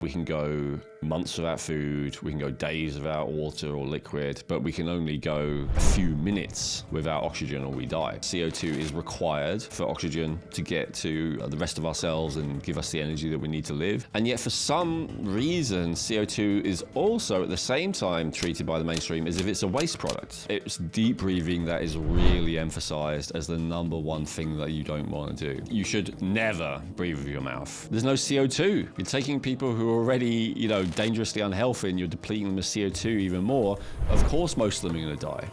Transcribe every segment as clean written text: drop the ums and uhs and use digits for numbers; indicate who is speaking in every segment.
Speaker 1: We can go months without food, we can go days without water or liquid, but we can only go a few minutes without oxygen or we die. CO2 is required for oxygen to get to the rest of our cells and give us the energy that we need to live. And yet for some reason, CO2 is also at the same time treated by the mainstream as if it's a waste product. It's deep breathing that is really emphasized as the number one thing that you don't want to do. You should never breathe with your mouth. There's no CO2. You're taking people who are already, dangerously unhealthy and you're depleting them of CO2 even more. Of course, most of them are going to die.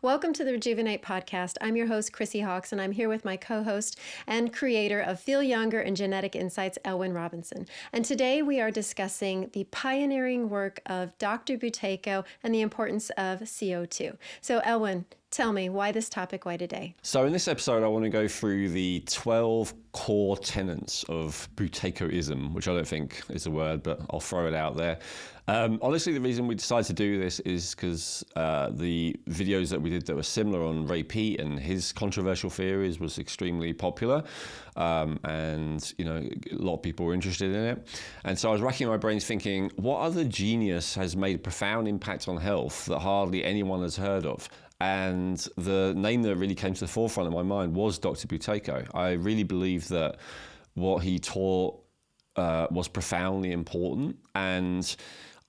Speaker 2: Welcome to the Rejuvenate podcast. I'm your host, Chrissy Hawks, and I'm here with my co-host and creator of Feel Younger and Genetic Insights, Elwin Robinson. And today we are discussing the pioneering work of Dr. Buteyko and the importance of CO2. So Elwin, tell me, why this topic, why today?
Speaker 1: So in this episode, I want to go through the 12 core tenets of Buteykoism, which I don't think is a word, but I'll throw it out there. Honestly, the reason we decided to do this is because the videos that we did that were similar on Ray Peat and his controversial theories was extremely popular. And, a lot of people were interested in it. And so I was racking my brains thinking, what other genius has made a profound impact on health that hardly anyone has heard of? And the name that really came to the forefront of my mind was Dr. Buteyko. I really believe that what he taught was profoundly important. And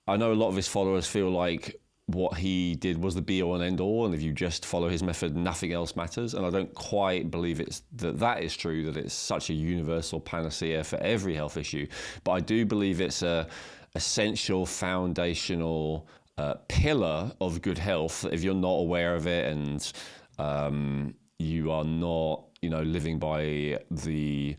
Speaker 1: I know a lot of his followers feel like what he did was the be-all and end-all, and if you just follow his method, nothing else matters. And I don't quite believe that is true, that it's such a universal panacea for every health issue. But I do believe it's a essential, foundational pillar of good health. If you're not aware of it and you are not, living by the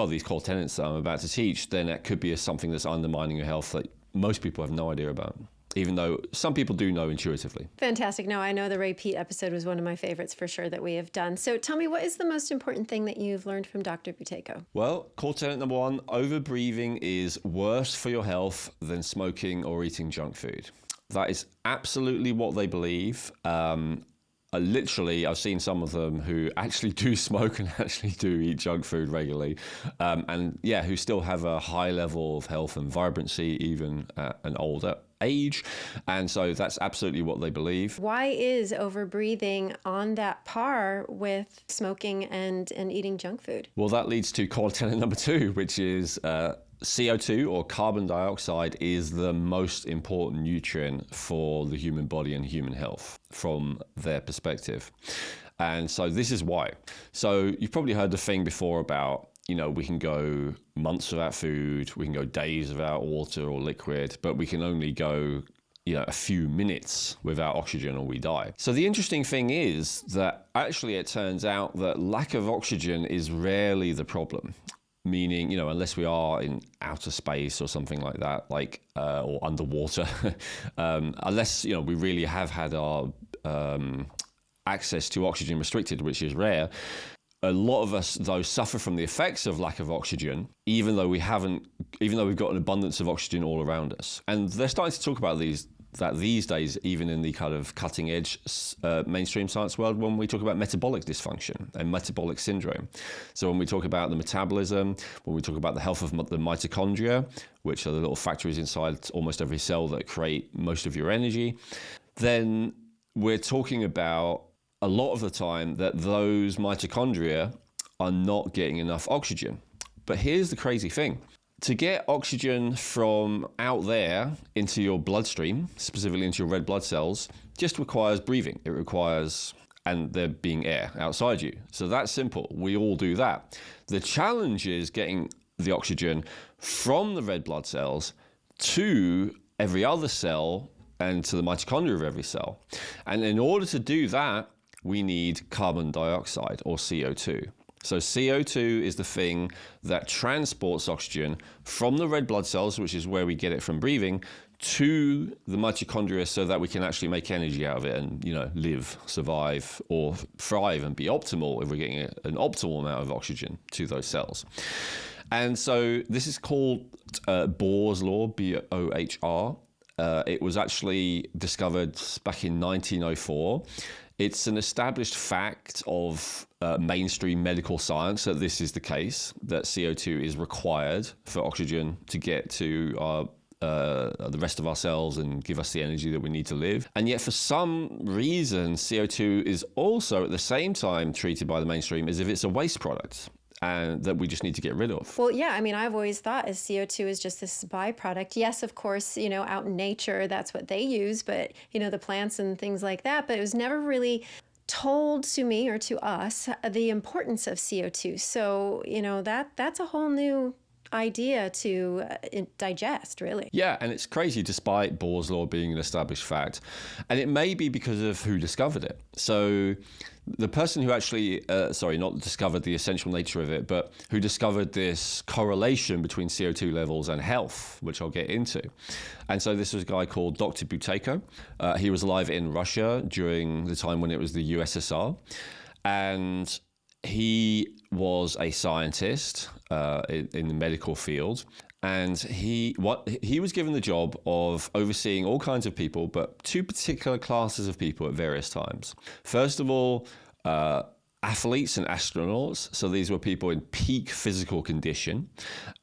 Speaker 1: these core tenets that I'm about to teach, then it could be something that's undermining your health that most people have no idea about, even though some people do know intuitively.
Speaker 2: Fantastic. No, I know the Ray Peat episode was one of my favorites for sure that we have done. So tell me, what is the most important thing that you've learned from Dr. Buteyko?
Speaker 1: Well, core tenet number one, overbreathing is worse for your health than smoking or eating junk food. That is absolutely what they believe. Literally, I've seen some of them who actually do smoke and actually do eat junk food regularly, who still have a high level of health and vibrancy even at an older age. And so that's absolutely what they believe.
Speaker 2: Why is overbreathing on that par with smoking and eating junk food?
Speaker 1: Well, that leads to core tenet number two, which is CO2 or carbon dioxide is the most important nutrient for the human body and human health from their perspective. And so this is why. So you've probably heard the thing before about, we can go months without food, we can go days without water or liquid, but we can only go a few minutes without oxygen or we die. So the interesting thing is that actually it turns out that lack of oxygen is rarely the problem. Meaning, unless we are in outer space or something like that, or underwater, unless, we really have had our access to oxygen restricted, which is rare. A lot of us, though, suffer from the effects of lack of oxygen, even though we've got an abundance of oxygen all around us. And they're starting to talk about these days, even in the kind of cutting edge mainstream science world, when we talk about metabolic dysfunction and metabolic syndrome. So when we talk about the metabolism, when we talk about the health of the mitochondria, which are the little factories inside almost every cell that create most of your energy, then we're talking about a lot of the time that those mitochondria are not getting enough oxygen. But here's the crazy thing. To get oxygen from out there into your bloodstream, specifically into your red blood cells, just requires breathing. It requires, and there being air outside you. So that's simple. We all do that. The challenge is getting the oxygen from the red blood cells to every other cell and to the mitochondria of every cell. And in order to do that, we need carbon dioxide or CO2. So CO2 is the thing that transports oxygen from the red blood cells, which is where we get it from breathing, to the mitochondria so that we can actually make energy out of it and, live, survive, or thrive and be optimal if we're getting an optimal amount of oxygen to those cells. And so this is called Bohr's law, B-O-H-R. It was actually discovered back in 1904. It's an established fact of mainstream medical science that this is the case, that CO2 is required for oxygen to get to the rest of our cells and give us the energy that we need to live. And yet for some reason, CO2 is also at the same time treated by the mainstream as if it's a waste product and that we just need to get rid of.
Speaker 2: Well, yeah, I mean, I've always thought as CO2 is just this byproduct. Yes, of course, you know, out in nature, that's what they use, but, you know, the plants and things like that. But it was never really told to me or to us the importance of CO2. So, you know, that's a whole new idea to digest, really.
Speaker 1: Yeah, and it's crazy despite Bohr's law being an established fact. And it may be because of who discovered it. So the person who actually, not discovered the essential nature of it, but who discovered this correlation between CO2 levels and health, which I'll get into. And so this was a guy called Dr. Buteyko. He was alive in Russia during the time when it was the USSR. And he was a scientist in the medical field, and he was given the job of overseeing all kinds of people, but two particular classes of people at various times. First of all, athletes and astronauts. So these were people in peak physical condition,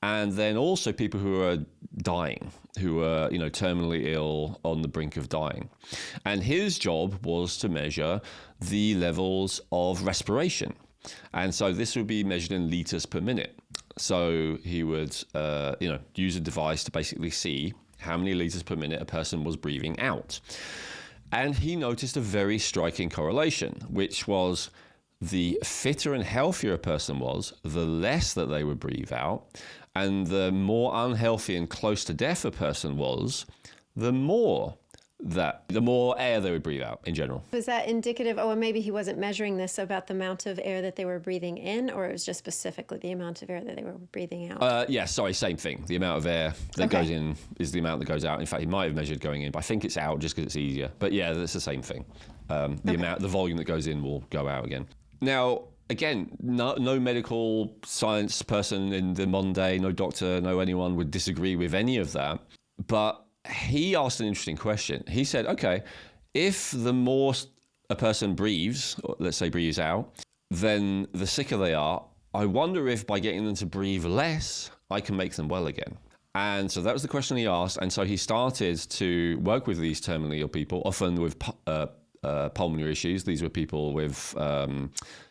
Speaker 1: and then also people who are dying, who are, you know, terminally ill on the brink of dying. And his job was to measure the levels of respiration. And so this would be measured in liters per minute. So he would, use a device to basically see how many liters per minute a person was breathing out. And he noticed a very striking correlation, which was the fitter and healthier a person was, the less that they would breathe out. And the more unhealthy and close to death a person was, the more air they would breathe out in general.
Speaker 2: Was that indicative, well, maybe he wasn't measuring this about the amount of air that they were breathing in, or it was just specifically the amount of air that they were breathing out?
Speaker 1: Same thing. The amount of air that goes in is the amount that goes out. In fact, he might have measured going in, but I think it's out just because it's easier. But yeah, that's the same thing. The volume that goes in will go out again. Now, again, no medical science person in the modern day, no doctor, no anyone would disagree with any of that. But he asked an interesting question. He said, okay, if the more a person breathes, or let's say breathes out, then the sicker they are, I wonder if by getting them to breathe less, I can make them well again. And so that was the question he asked. And so he started to work with these terminally ill people, often with pulmonary issues. These were people with,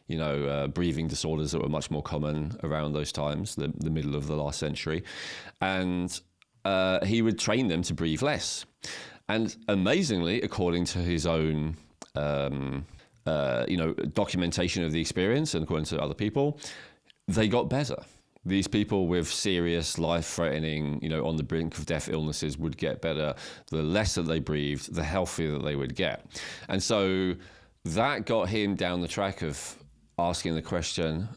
Speaker 1: breathing disorders that were much more common around those times, the middle of the last century. And he would train them to breathe less. And amazingly, according to his own, documentation of the experience and according to other people, they got better. These people with serious, life-threatening, on the brink of death illnesses would get better. The less that they breathed, the healthier that they would get. And so that got him down the track of asking the question,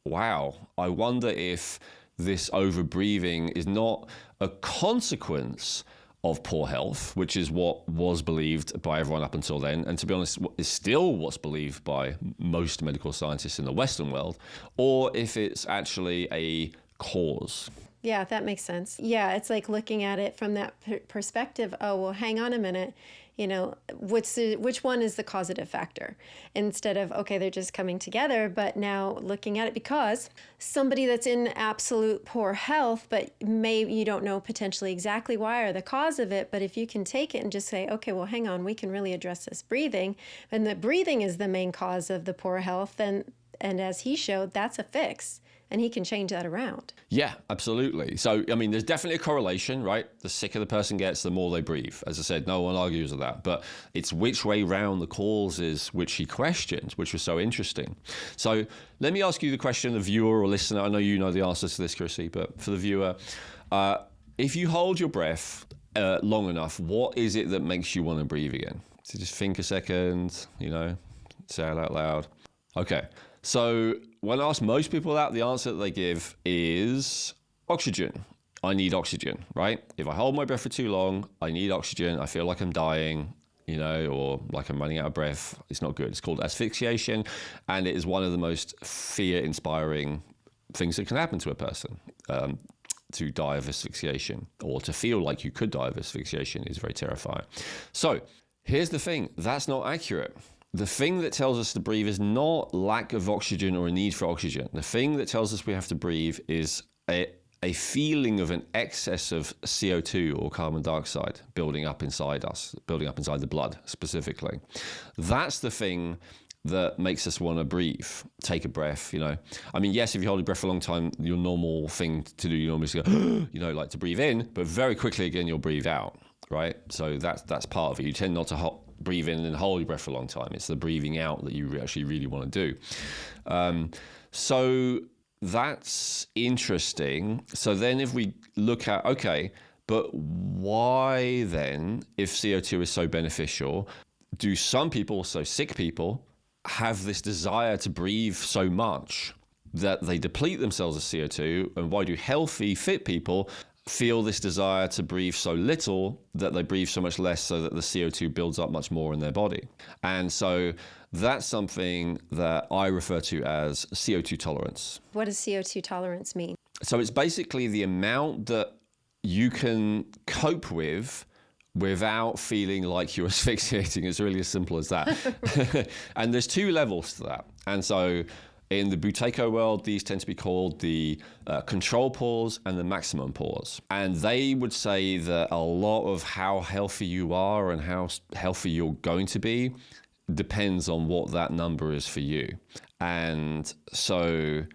Speaker 1: wow, I wonder if this overbreathing is not a consequence of poor health, which is what was believed by everyone up until then, and to be honest, is still what's believed by most medical scientists in the Western world, or if it's actually a cause.
Speaker 2: Yeah, that makes sense. Yeah, it's like looking at it from that perspective. Oh, well, hang on a minute. Which one is the causative factor? Instead of, okay, they're just coming together, but now looking at it, because somebody that's in absolute poor health, but maybe you don't know potentially exactly why or the cause of it, but if you can take it and just say, okay, well, hang on, we can really address this breathing, and the breathing is the main cause of the poor health, and as he showed, that's a fix. And he can change that around. Yeah,
Speaker 1: absolutely. So, I mean, there's definitely a correlation, right? The sicker the person gets, the more they breathe. As I said, no one argues with that. But it's which way round the causes which he questioned, which was so interesting. So let me ask you the question, the viewer or listener. I know you know the answer to this, Chrissy, but for the viewer, if you hold your breath long enough, what is it that makes you want to breathe again? So just think a second, say it out loud. Okay. So when I ask most people that, the answer that they give is oxygen. I need oxygen, right? If I hold my breath for too long, I need oxygen. I feel like I'm dying, or like I'm running out of breath. It's not good. It's called asphyxiation, and it is one of the most fear-inspiring things that can happen to a person. To die of asphyxiation, or to feel like you could die of asphyxiation, is very terrifying. So here's the thing. That's not accurate. the thing that tells us to breathe is not lack of oxygen or a need for oxygen. The thing that tells us we have to breathe is a feeling of an excess of CO2 or carbon dioxide building up inside us, building up inside the blood specifically. That's the thing that makes us want to breathe, take a breath, I mean, yes, if you hold your breath for a long time, your normal thing to do, you normally go, like to breathe in, but very quickly again, you'll breathe out, right? So that's part of it. You tend not to breathe in and hold your breath for a long time. It's the breathing out that you actually really want to do. So that's interesting. So then if we look at, okay, but why then, if CO2 is so beneficial, do some people, so sick people, have this desire to breathe so much that they deplete themselves of CO2? And why do healthy, fit people feel this desire to breathe so little that they breathe so much less so that the CO2 builds up much more in their body? And so that's something that I refer to as CO2 tolerance.
Speaker 2: What does CO2 tolerance mean?
Speaker 1: So it's basically the amount that you can cope with without feeling like you're asphyxiating. It's really as simple as that. And there's two levels to that. And so in the Buteyko world, these tend to be called the control pause and the maximum pause. And they would say that a lot of how healthy you are and how healthy you're going to be depends on what that number is for you. And so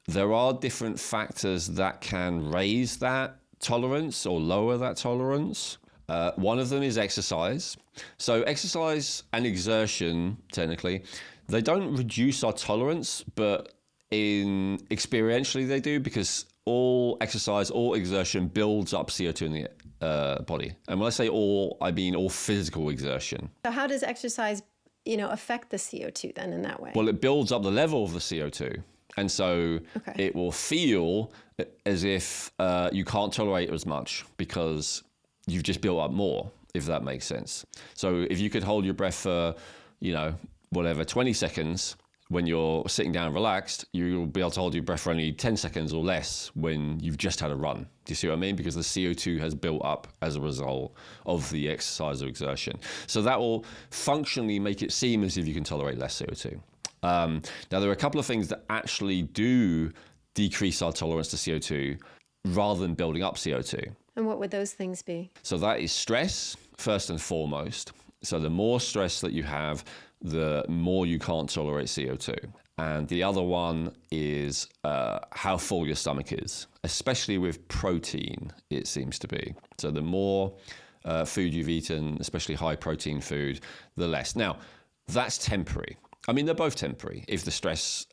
Speaker 1: there are different factors that can raise that tolerance or lower that tolerance. One of them is exercise. So exercise and exertion, technically, they don't reduce our tolerance, but experientially they do, because all exercise, all exertion builds up CO2 in the body. And when I say all, I mean all physical exertion.
Speaker 2: So how does exercise, affect the CO2 then in that way?
Speaker 1: Well, it builds up the level of the CO2. And so It will feel as if you can't tolerate as much because you've just built up more, if that makes sense. So if you could hold your breath for, 20 seconds when you're sitting down relaxed, you'll be able to hold your breath for only 10 seconds or less when you've just had a run. Do you see what I mean? Because the CO2 has built up as a result of the exercise or exertion. So that will functionally make it seem as if you can tolerate less CO2. Now, there are a couple of things that actually do decrease our tolerance to CO2 rather than building up CO2.
Speaker 2: And what would those things be?
Speaker 1: So that is stress, first and foremost. So the more stress that you have, the more you can't tolerate CO2. And the other one is how full your stomach is, especially with protein, it seems to be. So the more food you've eaten, especially high protein food, the less. Now, that's temporary. I mean, they're both temporary. If the stress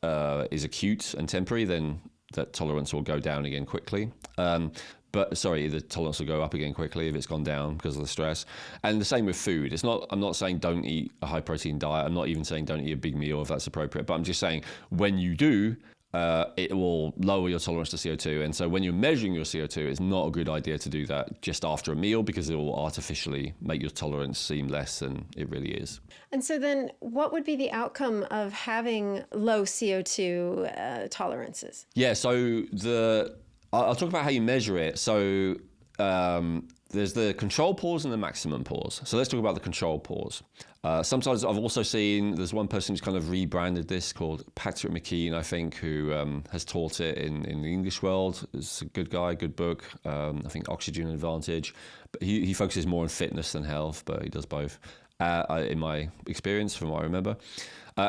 Speaker 1: is acute and temporary, then that tolerance will go down again quickly. The tolerance will go up again quickly if it's gone down because of the stress. And the same with food. I'm not saying don't eat a high protein diet. I'm not even saying don't eat a big meal if that's appropriate. But I'm just saying when you do, it will lower your tolerance to CO2. And so when you're measuring your CO2, it's not a good idea to do that just after a meal, because it will artificially make your tolerance seem less than it really is.
Speaker 2: And so then what would be the outcome of having low CO2 tolerances? Yeah,
Speaker 1: so I'll talk about how you measure it. So there's the control pause and the maximum pause. So let's talk about the control pause. Sometimes I've also seen, there's one person who's kind of rebranded this called Patrick McKean, I think, who has taught it in the English world. It's a good guy, good book. I think Oxygen Advantage. But he focuses more on fitness than health, but he does both. In my experience, from what I remember.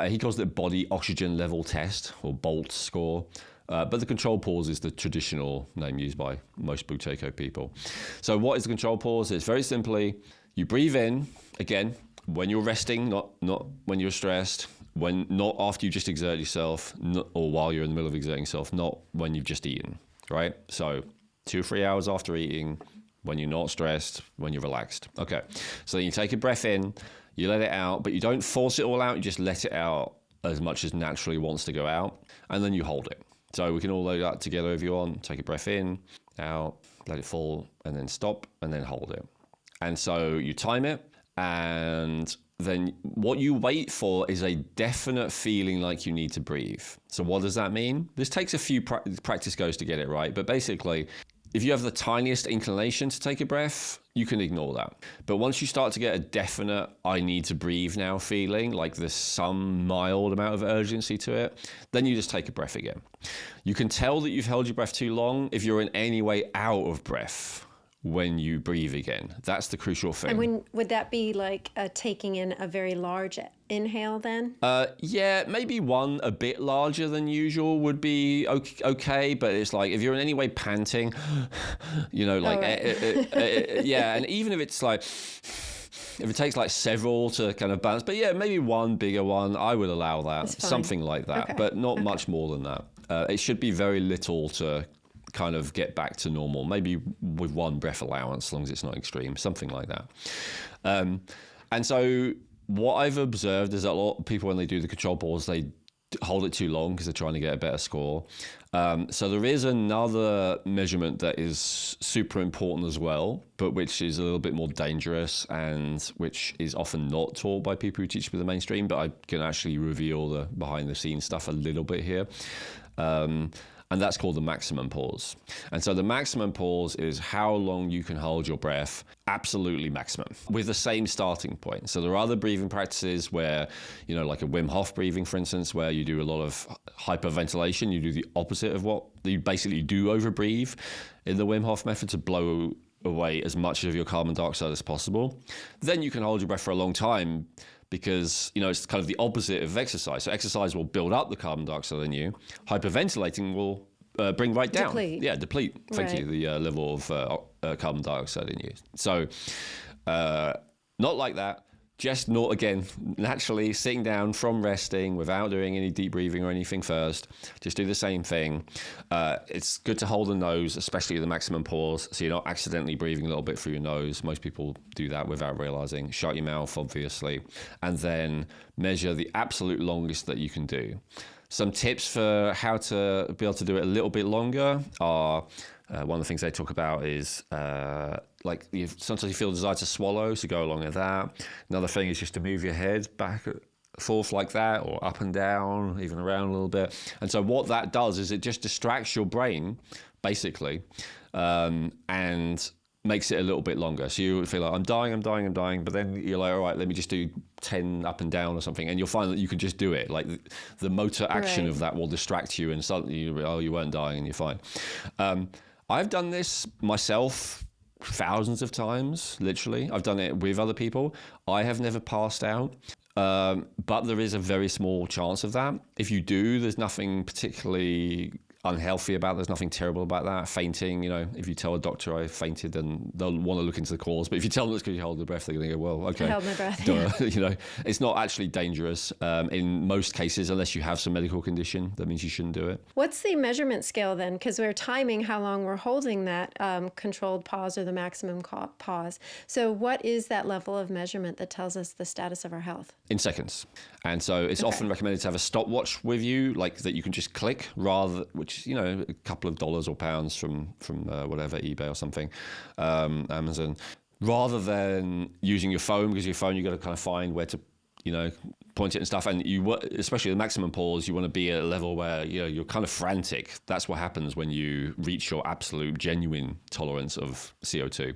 Speaker 1: He calls it body oxygen level test, or BOLT score. But the control pause is the traditional name used by most Buteyko people. So what is the control pause? It's very simply, you breathe in, again, when you're resting, not when you're stressed, not after you just exert yourself, or while you're in the middle of exerting yourself, not when you've just eaten, right? So 2 or 3 hours after eating, when you're not stressed, when you're relaxed. Okay, so then you take a breath in, you let it out, but you don't force it all out, you just let it out as much as naturally wants to go out, and then you hold it. So we can all do that together if you want. Take a breath in, out, let it fall, and then stop, and then hold it. And so you time it, and then what you wait for is a definite feeling like you need to breathe. So what does that mean? This takes a few practice goes to get it right, but basically if you have the tiniest inclination to take a breath, you can ignore that. But once you start to get a definite, I need to breathe now feeling, like there's some mild amount of urgency to it, then you just take a breath again. You can tell that you've held your breath too long if you're in any way out of breath when you breathe again. That's the crucial thing.
Speaker 2: And would that be like taking in a very large inhale then?
Speaker 1: Yeah, maybe one a bit larger than usual would be okay, but it's like if you're in any way panting, like, yeah, and even if it's like, if it takes like several to kind of balance, but yeah, maybe one bigger one, I would allow that, something like that, but not much more than that. It should be very little to kind of get back to normal, maybe with one breath allowance, as long as it's not extreme, something like that. And so what I've observed is that a lot of people, when they do the control pause, they hold it too long because they're trying to get a better score. So there is another measurement that is super important as well, but which is a little bit more dangerous and which is often not taught by people who teach with the mainstream, but I can actually reveal the behind the scenes stuff a little bit here. And that's called the maximum pause. And so the maximum pause is how long you can hold your breath, absolutely maximum, with the same starting point. So there are other breathing practices where, like a Wim Hof breathing, for instance, where you do a lot of hyperventilation. You do the opposite of what you basically do overbreathe in the Wim Hof method to blow away as much of your carbon dioxide as possible. Then you can hold your breath for a long time, because, it's kind of the opposite of exercise. So exercise will build up the carbon dioxide in you. Hyperventilating will bring right down.
Speaker 2: Deplete.
Speaker 1: Yeah, deplete. Thank you. The level of carbon dioxide in you. So not like that. Just not, again, naturally sitting down from resting without doing any deep breathing or anything first. Just do the same thing. It's good to hold the nose, especially the maximum pause, so you're not accidentally breathing a little bit through your nose. Most people do that without realizing. Shut your mouth, obviously. And then measure the absolute longest that you can do. Some tips for how to be able to do it a little bit longer are, one of the things they talk about is sometimes you feel a desire to swallow, so go along with that. Another thing is just to move your head back and forth like that, or up and down, even around a little bit. And so what that does is it just distracts your brain, basically, and makes it a little bit longer. So you feel like, I'm dying, but then you're like, all right, let me just do 10 up and down or something, and you'll find that you can just do it. Like the motor action of that will distract you, and suddenly you weren't dying and you're fine. I've done this myself thousands of times, literally. I've done it with other people. I have never passed out, but there is a very small chance of that. If you do, there's nothing particularly unhealthy about. There's nothing terrible about that. Fainting, if you tell a doctor I fainted, then they'll want to look into the cause. But if you tell them it's because you hold the breath, they're going to go, well, okay.
Speaker 2: I held my breath.
Speaker 1: Yeah. It's not actually dangerous in most cases, unless you have some medical condition. That means you shouldn't do it.
Speaker 2: What's the measurement scale then? Because we're timing how long we're holding that controlled pause or the maximum pause. So what is that level of measurement that tells us the status of our health?
Speaker 1: In seconds. And so it's often recommended to have a stopwatch with you, like that you can just click, which a couple of dollars or pounds from whatever, eBay or something, Amazon, rather than using your phone, because your phone you've got to kind of find where to point it and stuff, and especially the maximum pause, you want to be at a level where you're kind of frantic. That's what happens when you reach your absolute genuine tolerance of CO2,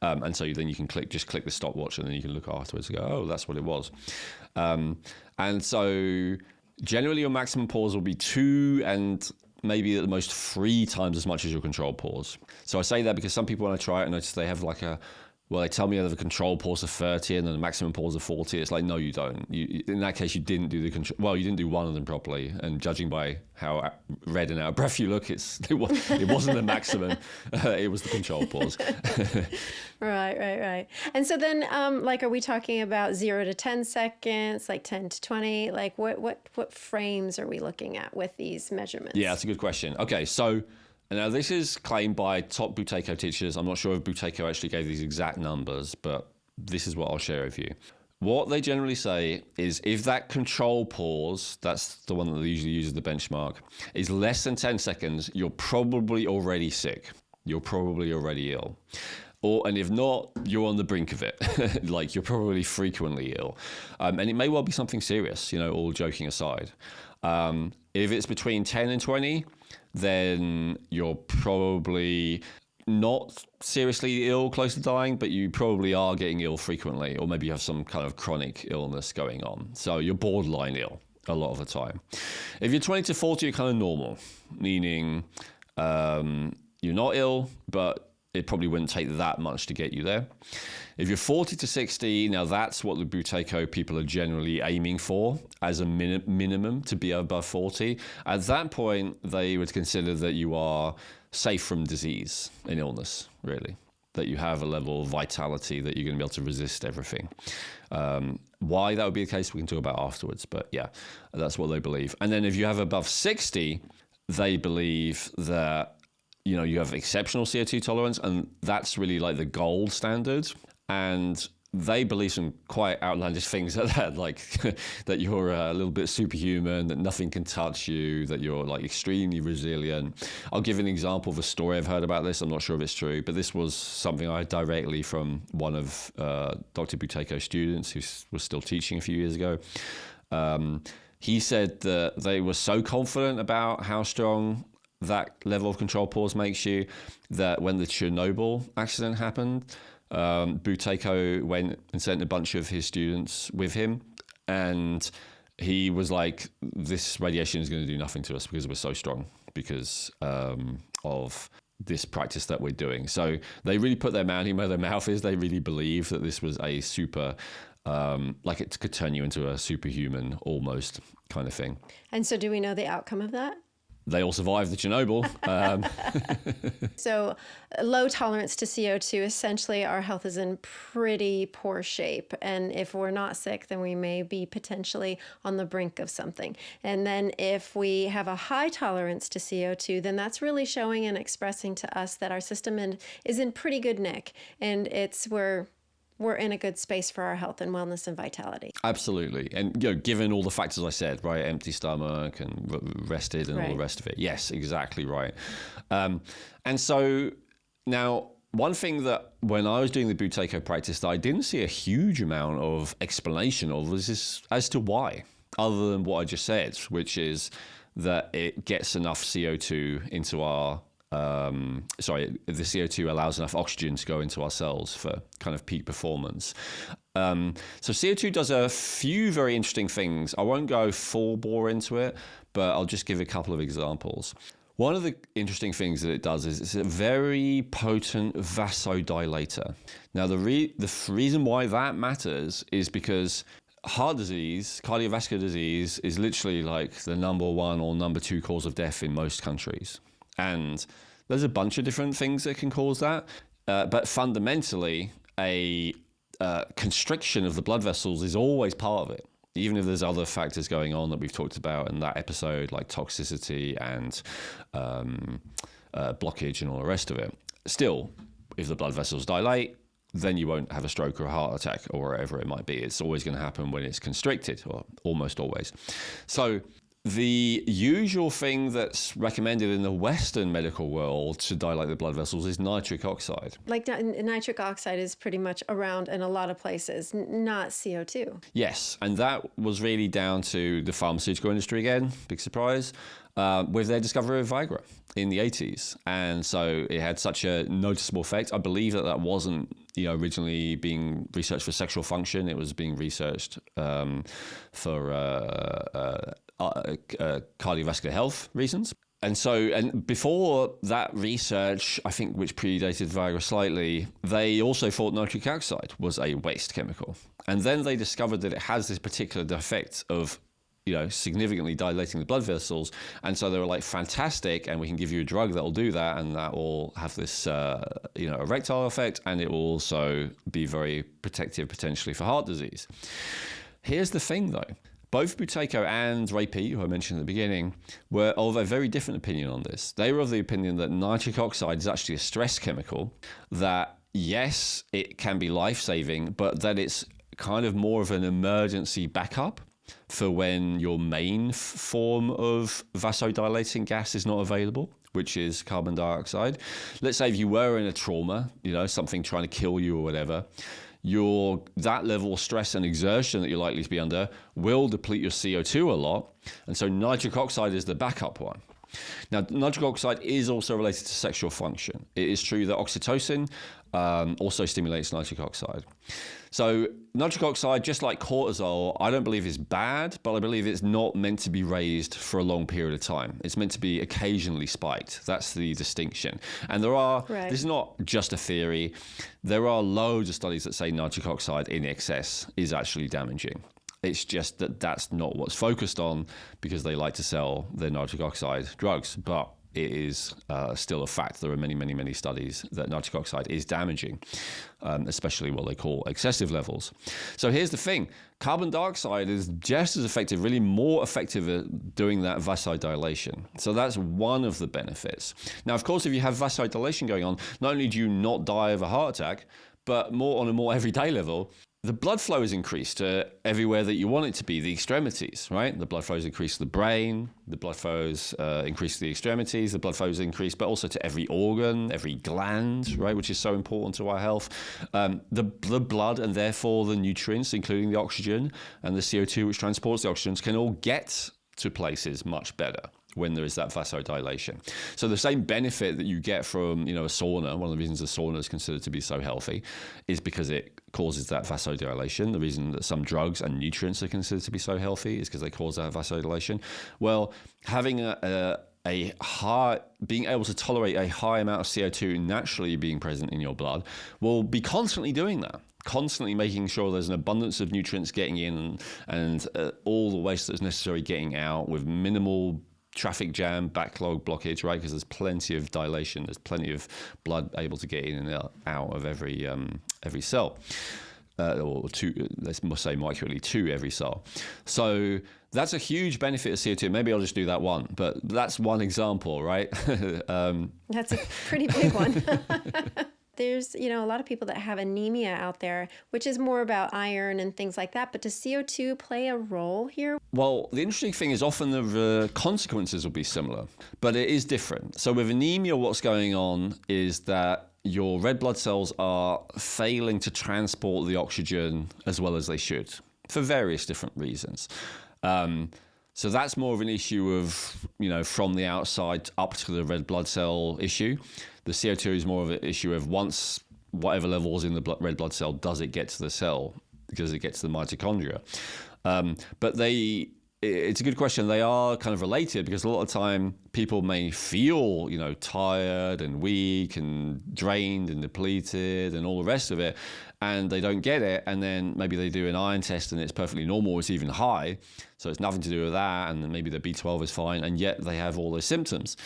Speaker 1: and so then you can click the stopwatch, and then you can look afterwards and go, oh, that's what it was. And so generally your maximum pause will be 2 and maybe at the most 3 times as much as your control pause. So I say that because some people, when I try it, I notice they have they tell me I have a control pause of 30 and then a maximum pause of 40. It's like, no, you don't. In that case, you didn't do the control. Well, you didn't do one of them properly. And judging by how red and out of breath you look, it wasn't the maximum. It was the control pause.
Speaker 2: Right. And so then, are we talking about 0 to 10 seconds, like 10 to 20? Like what frames are we looking at with these measurements?
Speaker 1: Yeah, that's a good question. Okay, so now this is claimed by top Buteyko teachers. I'm not sure if Buteyko actually gave these exact numbers, but this is what I'll share with you. What they generally say is if that control pause, that's the one that they usually use as the benchmark, is less than 10 seconds, you're probably already sick. You're probably already ill. And if not, you're on the brink of it. Like, you're probably frequently ill. And it may well be something serious, all joking aside. If it's between 10 and 20, then you're probably not seriously ill, close to dying, but you probably are getting ill frequently, or maybe you have some kind of chronic illness going on. So you're borderline ill a lot of the time. If you're 20 to 40, you're kind of normal, meaning you're not ill, but it probably wouldn't take that much to get you there. If you're 40 to 60, now that's what the Buteyko people are generally aiming for as a minimum to be above 40. At that point, they would consider that you are safe from disease and illness, really. That you have a level of vitality that you're going to be able to resist everything. Why that would be the case, we can talk about afterwards. But yeah, that's what they believe. And then if you have above 60, they believe that you have exceptional CO2 tolerance, and that's really like the gold standard. And they believe some quite outlandish things like that, like that you're a little bit superhuman, that nothing can touch you, that you're like extremely resilient. I'll give an example of a story I've heard about this. I'm not sure if it's true, but this was something I heard directly from one of Dr. Buteyko's students who was still teaching a few years ago. He said that they were so confident about how strong that level of control pause makes you that when the Chernobyl accident happened, Buteyko went and sent a bunch of his students with him, and he was like, this radiation is going to do nothing to us because we're so strong because of this practice that we're doing. So they really put their money where their mouth is. They really believe that this was a super, like it could turn you into a superhuman almost kind of thing.
Speaker 2: And so do we know the outcome of that?
Speaker 1: They all survived the Chernobyl.
Speaker 2: So low tolerance to CO2, essentially our health is in pretty poor shape. And if we're not sick, then we may be potentially on the brink of something. And then if we have a high tolerance to CO2, then that's really showing and expressing to us that our system is in pretty good nick. And we're in a good space for our health and wellness and vitality.
Speaker 1: Absolutely. And given all the factors I said, right, empty stomach and rested and all the rest of it. Yes, exactly right. And so now one thing that when I was doing the Buteyko practice that I didn't see a huge amount of explanation of was as to why, other than what I just said, which is that it gets enough CO2 into our the CO2 allows enough oxygen to go into our cells for kind of peak performance. So CO2 does a few very interesting things. I won't go full bore into it, but I'll just give a couple of examples. One of the interesting things that it does is it's a very potent vasodilator. Now, the reason why that matters is because heart disease, cardiovascular disease, is literally like the number one or number two cause of death in most countries. And there's a bunch of different things that can cause that. But fundamentally, a constriction of the blood vessels is always part of it, even if there's other factors going on that we've talked about in that episode, like toxicity and blockage and all the rest of it. Still, if the blood vessels dilate, then you won't have a stroke or a heart attack or whatever it might be. It's always going to happen when it's constricted, or almost always. So the usual thing that's recommended in the Western medical world to dilate the blood vessels is nitric oxide.
Speaker 2: Like nitric oxide is pretty much around in a lot of places, not CO2.
Speaker 1: Yes, and that was really down to the pharmaceutical industry again, big surprise, with their discovery of Viagra in the 80s. And so it had such a noticeable effect. I believe that wasn't originally being researched for sexual function. It was being researched for cardiovascular health reasons. And before that research, I think, which predated Viagra slightly, they also thought nitric oxide was a waste chemical. And then they discovered that it has this particular defect of significantly dilating the blood vessels. And so they were like, fantastic, and we can give you a drug that will do that, and that will have this erectile effect, and it will also be very protective potentially for heart disease. Here's the thing though. Both Buteyko and Ray P, who I mentioned at the beginning, were of a very different opinion on this. They were of the opinion that nitric oxide is actually a stress chemical, that yes, it can be life-saving, but that it's kind of more of an emergency backup for when your main form of vasodilating gas is not available, which is carbon dioxide. Let's say if you were in a trauma, something trying to kill you or whatever, that level of stress and exertion that you're likely to be under will deplete your CO2 a lot. And so nitric oxide is the backup one. Now, nitric oxide is also related to sexual function. It is true that oxytocin also stimulates nitric oxide. So nitric oxide, just like cortisol, I don't believe is bad, but I believe it's not meant to be raised for a long period of time. It's meant to be occasionally spiked. That's the distinction. And there are, this is not just a theory, there are loads of studies that say nitric oxide in excess is actually damaging. It's just that that's not what's focused on because they like to sell their nitric oxide drugs. But it is still a fact. There are many, many, many studies that nitric oxide is damaging, especially what they call excessive levels. So here's the thing. Carbon dioxide is just as effective, really more effective at doing that vasodilation. So that's one of the benefits. Now, of course, if you have vasodilation going on, not only do you not die of a heart attack, but on a more everyday level, the blood flow is increased to everywhere that you want it to be, the extremities, right? The blood flow is increased to the brain, the blood flow is increased to the extremities, the blood flow is increased, but also to every organ, every gland, right? Which is so important to our health. The blood and therefore the nutrients, including the oxygen and the CO2, which transports the oxygens, can all get to places much better when there is that vasodilation. So the same benefit that you get from, a sauna, one of the reasons a sauna is considered to be so healthy is because it causes that vasodilation. The reason that some drugs and nutrients are considered to be so healthy is because they cause that vasodilation. Well, having being able to tolerate a high amount of CO2 naturally being present in your blood will be constantly doing that. Constantly making sure there's an abundance of nutrients getting in and all the waste that's necessary getting out with minimal traffic jam, backlog, blockage, right? Because there's plenty of dilation, there's plenty of blood able to get in and out of every cell, or let's say molecularly to every cell. So that's a huge benefit of CO2. Maybe I'll just do that one, but that's one example, right?
Speaker 2: That's a pretty big one. There's, a lot of people that have anemia out there, which is more about iron and things like that. But does CO2 play a role here?
Speaker 1: Well, the interesting thing is often the consequences will be similar, but it is different. So with anemia, what's going on is that your red blood cells are failing to transport the oxygen as well as they should for various different reasons. So that's more of an issue of, from the outside up to the red blood cell issue. The CO2 is more of an issue of once whatever level is in the red blood cell, does it get to the cell? Because it gets to the mitochondria. But it's a good question. They are kind of related because a lot of time people may feel, tired and weak and drained and depleted and all the rest of it, and they don't get it. And then maybe they do an iron test and it's perfectly normal. It's even high. So it's nothing to do with that. And then maybe the B12 is fine. And yet they have all those symptoms.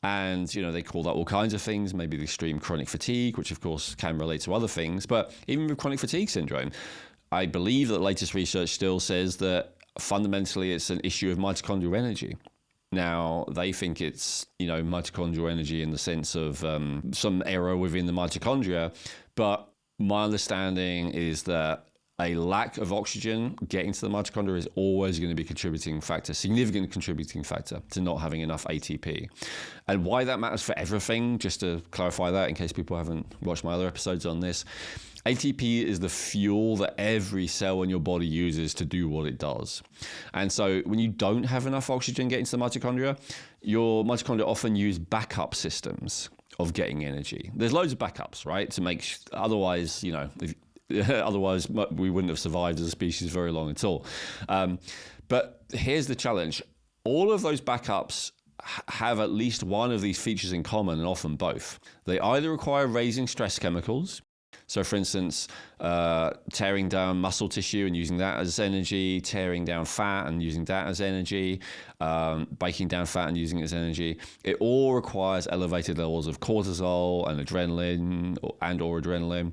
Speaker 1: And, they call that all kinds of things, maybe the extreme chronic fatigue, which of course can relate to other things. But even with chronic fatigue syndrome, I believe that latest research still says that fundamentally it's an issue of mitochondrial energy. Now, they think it's, mitochondrial energy in the sense of some error within the mitochondria. But my understanding is that a lack of oxygen getting to the mitochondria is always going to be a significant contributing factor to not having enough ATP. And why that matters for everything, just to clarify that in case people haven't watched my other episodes on this, ATP is the fuel that every cell in your body uses to do what it does. And so when you don't have enough oxygen getting to the mitochondria, your mitochondria often use backup systems of getting energy. There's loads of backups, right? To make, otherwise, otherwise we wouldn't have survived as a species very long at all. But here's the challenge. All of those backups have at least one of these features in common, and often both. They either require raising stress chemicals. So for instance, tearing down muscle tissue and using that as energy, tearing down fat and using that as energy, breaking down fat and using it as energy. It all requires elevated levels of cortisol and adrenaline or adrenaline.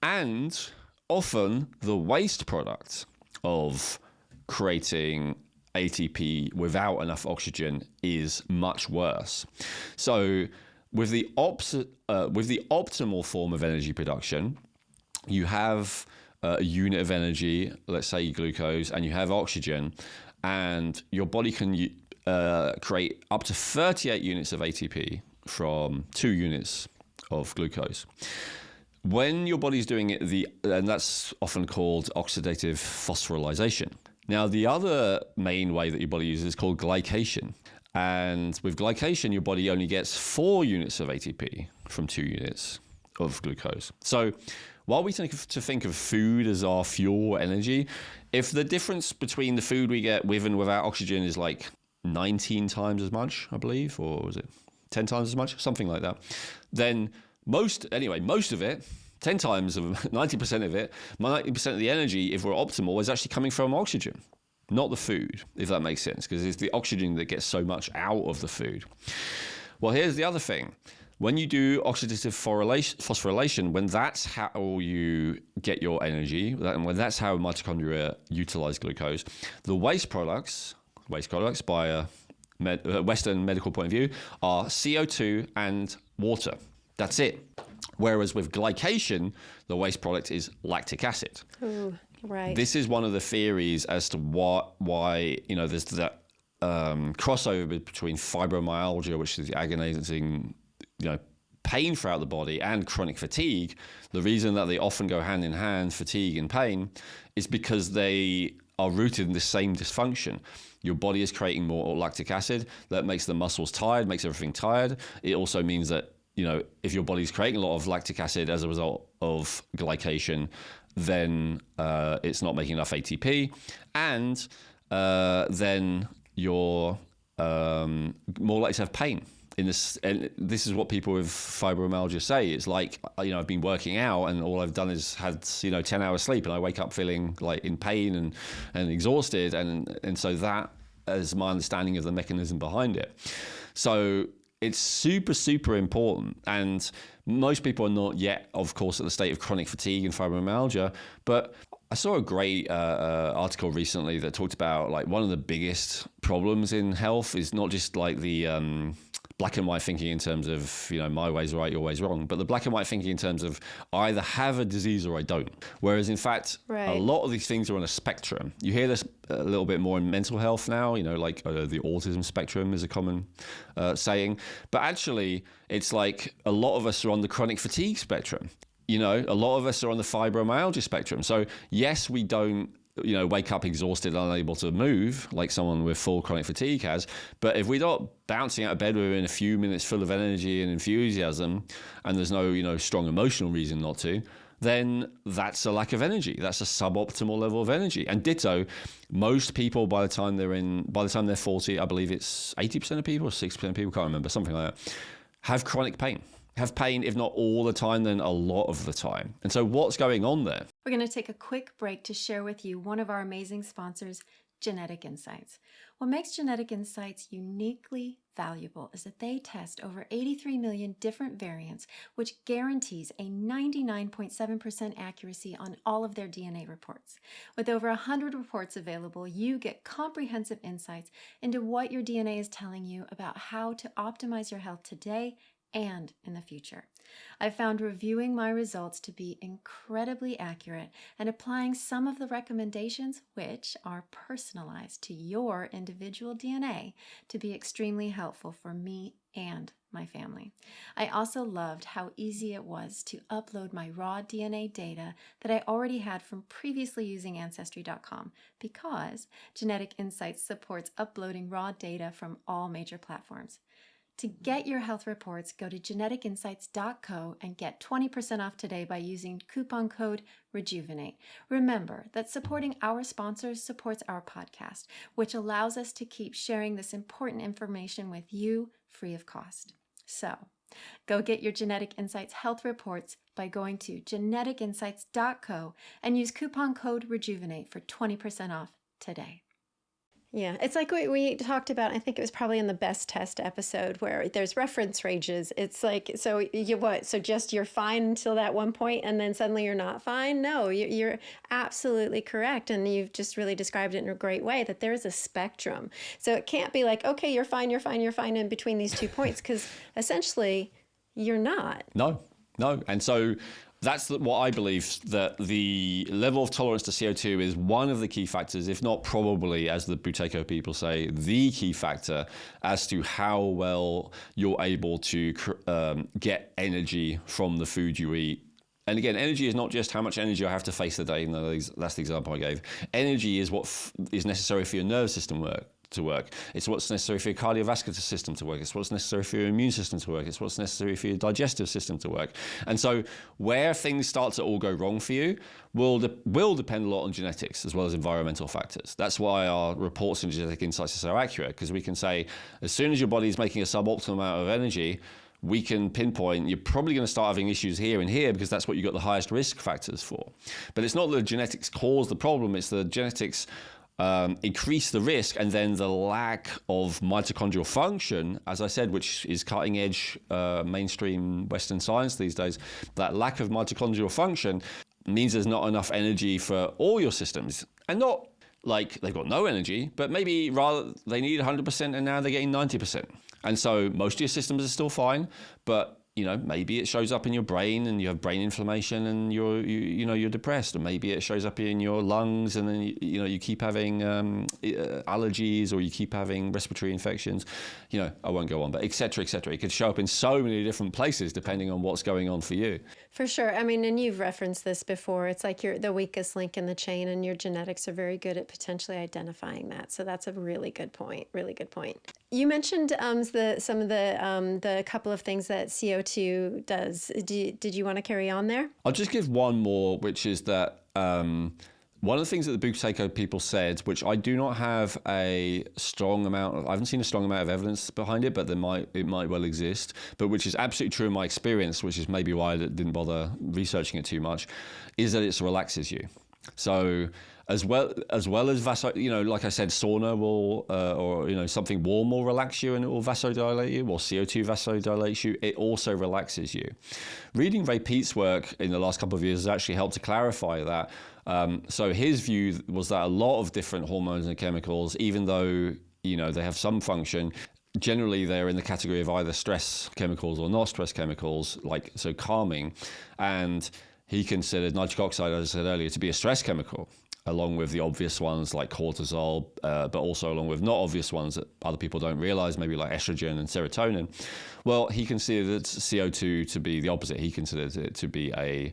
Speaker 1: And often the waste product of creating ATP without enough oxygen is much worse. So with the optimal form of energy production, you have a unit of energy, let's say glucose, and you have oxygen, and your body can create up to 38 units of ATP from 2 units of glucose. When your body's doing it, and that's often called oxidative phosphorylation. Now, the other main way that your body uses is called glycation. And with glycation, your body only gets 4 units of ATP from 2 units of glucose. So while we tend to think of food as our fuel or energy, if the difference between the food we get with and without oxygen is like 19 times as much, I believe, or was it 10 times as much, something like that, then most of it, 10 times of 90% of it, 90% of the energy, if we're optimal, is actually coming from oxygen, not the food, if that makes sense, because it's the oxygen that gets so much out of the food. Well, here's the other thing. When you do oxidative phosphorylation, when that's how you get your energy, and when that's how mitochondria utilize glucose, the waste products by a Western medical point of view are CO2 and water. That's it. Whereas with glycation, the waste product is lactic acid.
Speaker 2: Ooh, right.
Speaker 1: This is one of the theories as to why there's that crossover between fibromyalgia, which is the agonizing pain throughout the body, and chronic fatigue. The reason that they often go hand in hand, fatigue and pain, is because they are rooted in the same dysfunction. Your body is creating more lactic acid that makes the muscles tired, makes everything tired. It also means that if your body's creating a lot of lactic acid as a result of glycation, then it's not making enough ATP, and then you're more likely to have pain. And this is what people with fibromyalgia say. It's like, I've been working out and all I've done is had 10 hours sleep, and I wake up feeling like in pain and exhausted, and so that is my understanding of the mechanism behind it. So it's super, super important. And most people are not yet, of course, at the state of chronic fatigue and fibromyalgia. But I saw a great article recently that talked about like one of the biggest problems in health is not just like the black and white thinking in terms of, my way's right, your way's wrong, but the black and white thinking in terms of I either have a disease or I don't. Whereas in fact,
Speaker 2: right,
Speaker 1: a lot of these things are on a spectrum. You hear this a little bit more in mental health now, like the autism spectrum is a common saying. But actually, it's like a lot of us are on the chronic fatigue spectrum. A lot of us are on the fibromyalgia spectrum. So yes, we don't wake up exhausted, unable to move like someone with full chronic fatigue has. But if we're not bouncing out of bed within a few minutes full of energy and enthusiasm, and there's no strong emotional reason not to, then that's a lack of energy. That's a suboptimal level of energy. And ditto, most people by the time they're 40, I believe it's 80% of people or 60% of people, can't remember, something like that, have chronic pain. Have pain, if not all the time, then a lot of the time. And so what's going on there?
Speaker 2: We're going to take a quick break to share with you one of our amazing sponsors, Genetic Insights. What makes Genetic Insights uniquely valuable is that they test over 83 million different variants, which guarantees a 99.7% accuracy on all of their DNA reports. With over 100 reports available, you get comprehensive insights into what your DNA is telling you about how to optimize your health today and in the future. I found reviewing my results to be incredibly accurate and applying some of the recommendations, which are personalized to your individual DNA, to be extremely helpful for me and my family. I also loved how easy it was to upload my raw DNA data that I already had from previously using Ancestry.com, because Genetic Insights supports uploading raw data from all major platforms. To get your health reports, go to geneticinsights.co and get 20% off today by using coupon code Rejuvenate. Remember that supporting our sponsors supports our podcast, which allows us to keep sharing this important information with you free of cost. So, go get your Genetic Insights health reports by going to geneticinsights.co and use coupon code Rejuvenate for 20% off today. Yeah, it's like we talked about, I think it was probably in the best test episode, where there's reference ranges. It's like, so just you're fine until that one point and then suddenly you're not fine? No, you're absolutely correct. And you've just really described it in a great way, that there is a spectrum. So it can't be like, okay, you're fine in between these 2 points, because essentially you're not.
Speaker 1: No. And so that's what I believe, that the level of tolerance to CO2 is one of the key factors, if not probably, as the Buteyko people say, the key factor as to how well you're able to get energy from the food you eat. And again, energy is not just how much energy I have to face the day. No, that's the example I gave. Energy is what is necessary for your nervous system to work. It's what's necessary for your cardiovascular system to work. It's what's necessary for your immune system to work. It's what's necessary for your digestive system to work. And so where things start to all go wrong for you will depend a lot on genetics as well as environmental factors. That's why our reports and genetic insights are so accurate, because we can say as soon as your body is making a suboptimal amount of energy, we can pinpoint you're probably going to start having issues here and here because that's what you've got the highest risk factors for. But it's not that the genetics cause the problem, it's the genetics increase the risk, and then the lack of mitochondrial function, as I said, which is cutting edge mainstream Western science these days, that lack of mitochondrial function means there's not enough energy for all your systems. And not like they've got no energy, but maybe rather they need 100% and now they're getting 90%. And so most of your systems are still fine, but maybe it shows up in your brain and you have brain inflammation and you're depressed, or maybe it shows up in your lungs and then you keep having allergies, or you keep having respiratory infections. I won't go on, but et cetera, et cetera. It could show up in so many different places depending on what's going on for you.
Speaker 2: For sure. I mean, and you've referenced this before. It's like you're the weakest link in the chain, and your genetics are very good at potentially identifying that. So that's a really good point. Really good point. You mentioned some of the couple of things that CO2 does. Did you want to carry on there?
Speaker 1: I'll just give one more, which is that one of the things that the Buteyko people said, which I do not have a strong amount of, I haven't seen a strong amount of evidence behind it, but it might well exist, but which is absolutely true in my experience, which is maybe why I didn't bother researching it too much, is that it relaxes you. So as well as like I said, sauna will, or something warm will relax you and it will vasodilate you, or CO2 vasodilates you. It also relaxes you. Reading Ray Peat's work in the last couple of years has actually helped to clarify that. So his view was that a lot of different hormones and chemicals, even though they have some function, generally they're in the category of either stress chemicals or not stress chemicals, so calming. And he considered nitric oxide, as I said earlier, to be a stress chemical, along with the obvious ones like cortisol, but also along with not obvious ones that other people don't realize, maybe like estrogen and serotonin. Well, he considered CO2 to be the opposite. He considered it to be a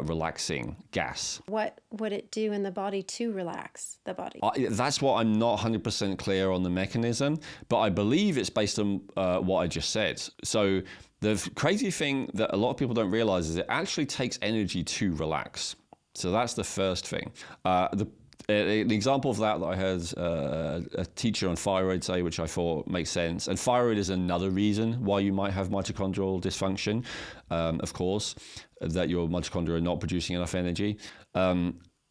Speaker 1: relaxing gas.
Speaker 2: What would it do in the body to relax the body?
Speaker 1: That's what I'm not 100% clear on the mechanism, but I believe it's based on what I just said. So the crazy thing that a lot of people don't realize is it actually takes energy to relax. So that's the first thing. An example of that I heard a teacher on thyroid say, which I thought makes sense. And thyroid is another reason why you might have mitochondrial dysfunction, of course, that your mitochondria are not producing enough energy.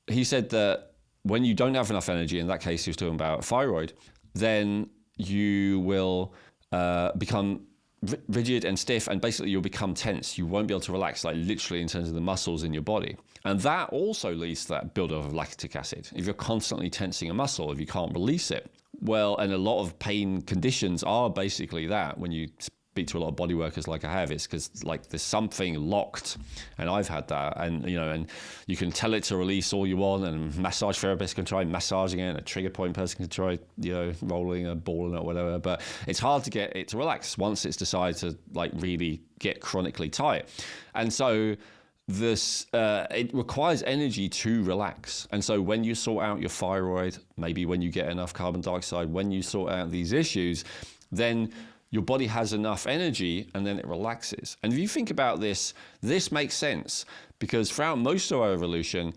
Speaker 1: He said that when you don't have enough energy, in that case he was talking about thyroid, then you will become rigid and stiff, and basically you'll become tense. You won't be able to relax, like literally in terms of the muscles in your body. And that also leads to that buildup of lactic acid. If you're constantly tensing a muscle, if you can't release it, well, and a lot of pain conditions are basically that. When you speak to a lot of body workers like I have, it's because there's something locked, and I've had that, and and you can tell it to release all you want, and massage therapists can try massaging it, and a trigger point person can try rolling a ball in it or whatever, but it's hard to get it to relax once it's decided to really get chronically tight. And so it requires energy to relax. And so when you sort out your thyroid, maybe when you get enough carbon dioxide, when you sort out these issues, then your body has enough energy and then it relaxes. And if you think about this makes sense, because throughout most of our evolution,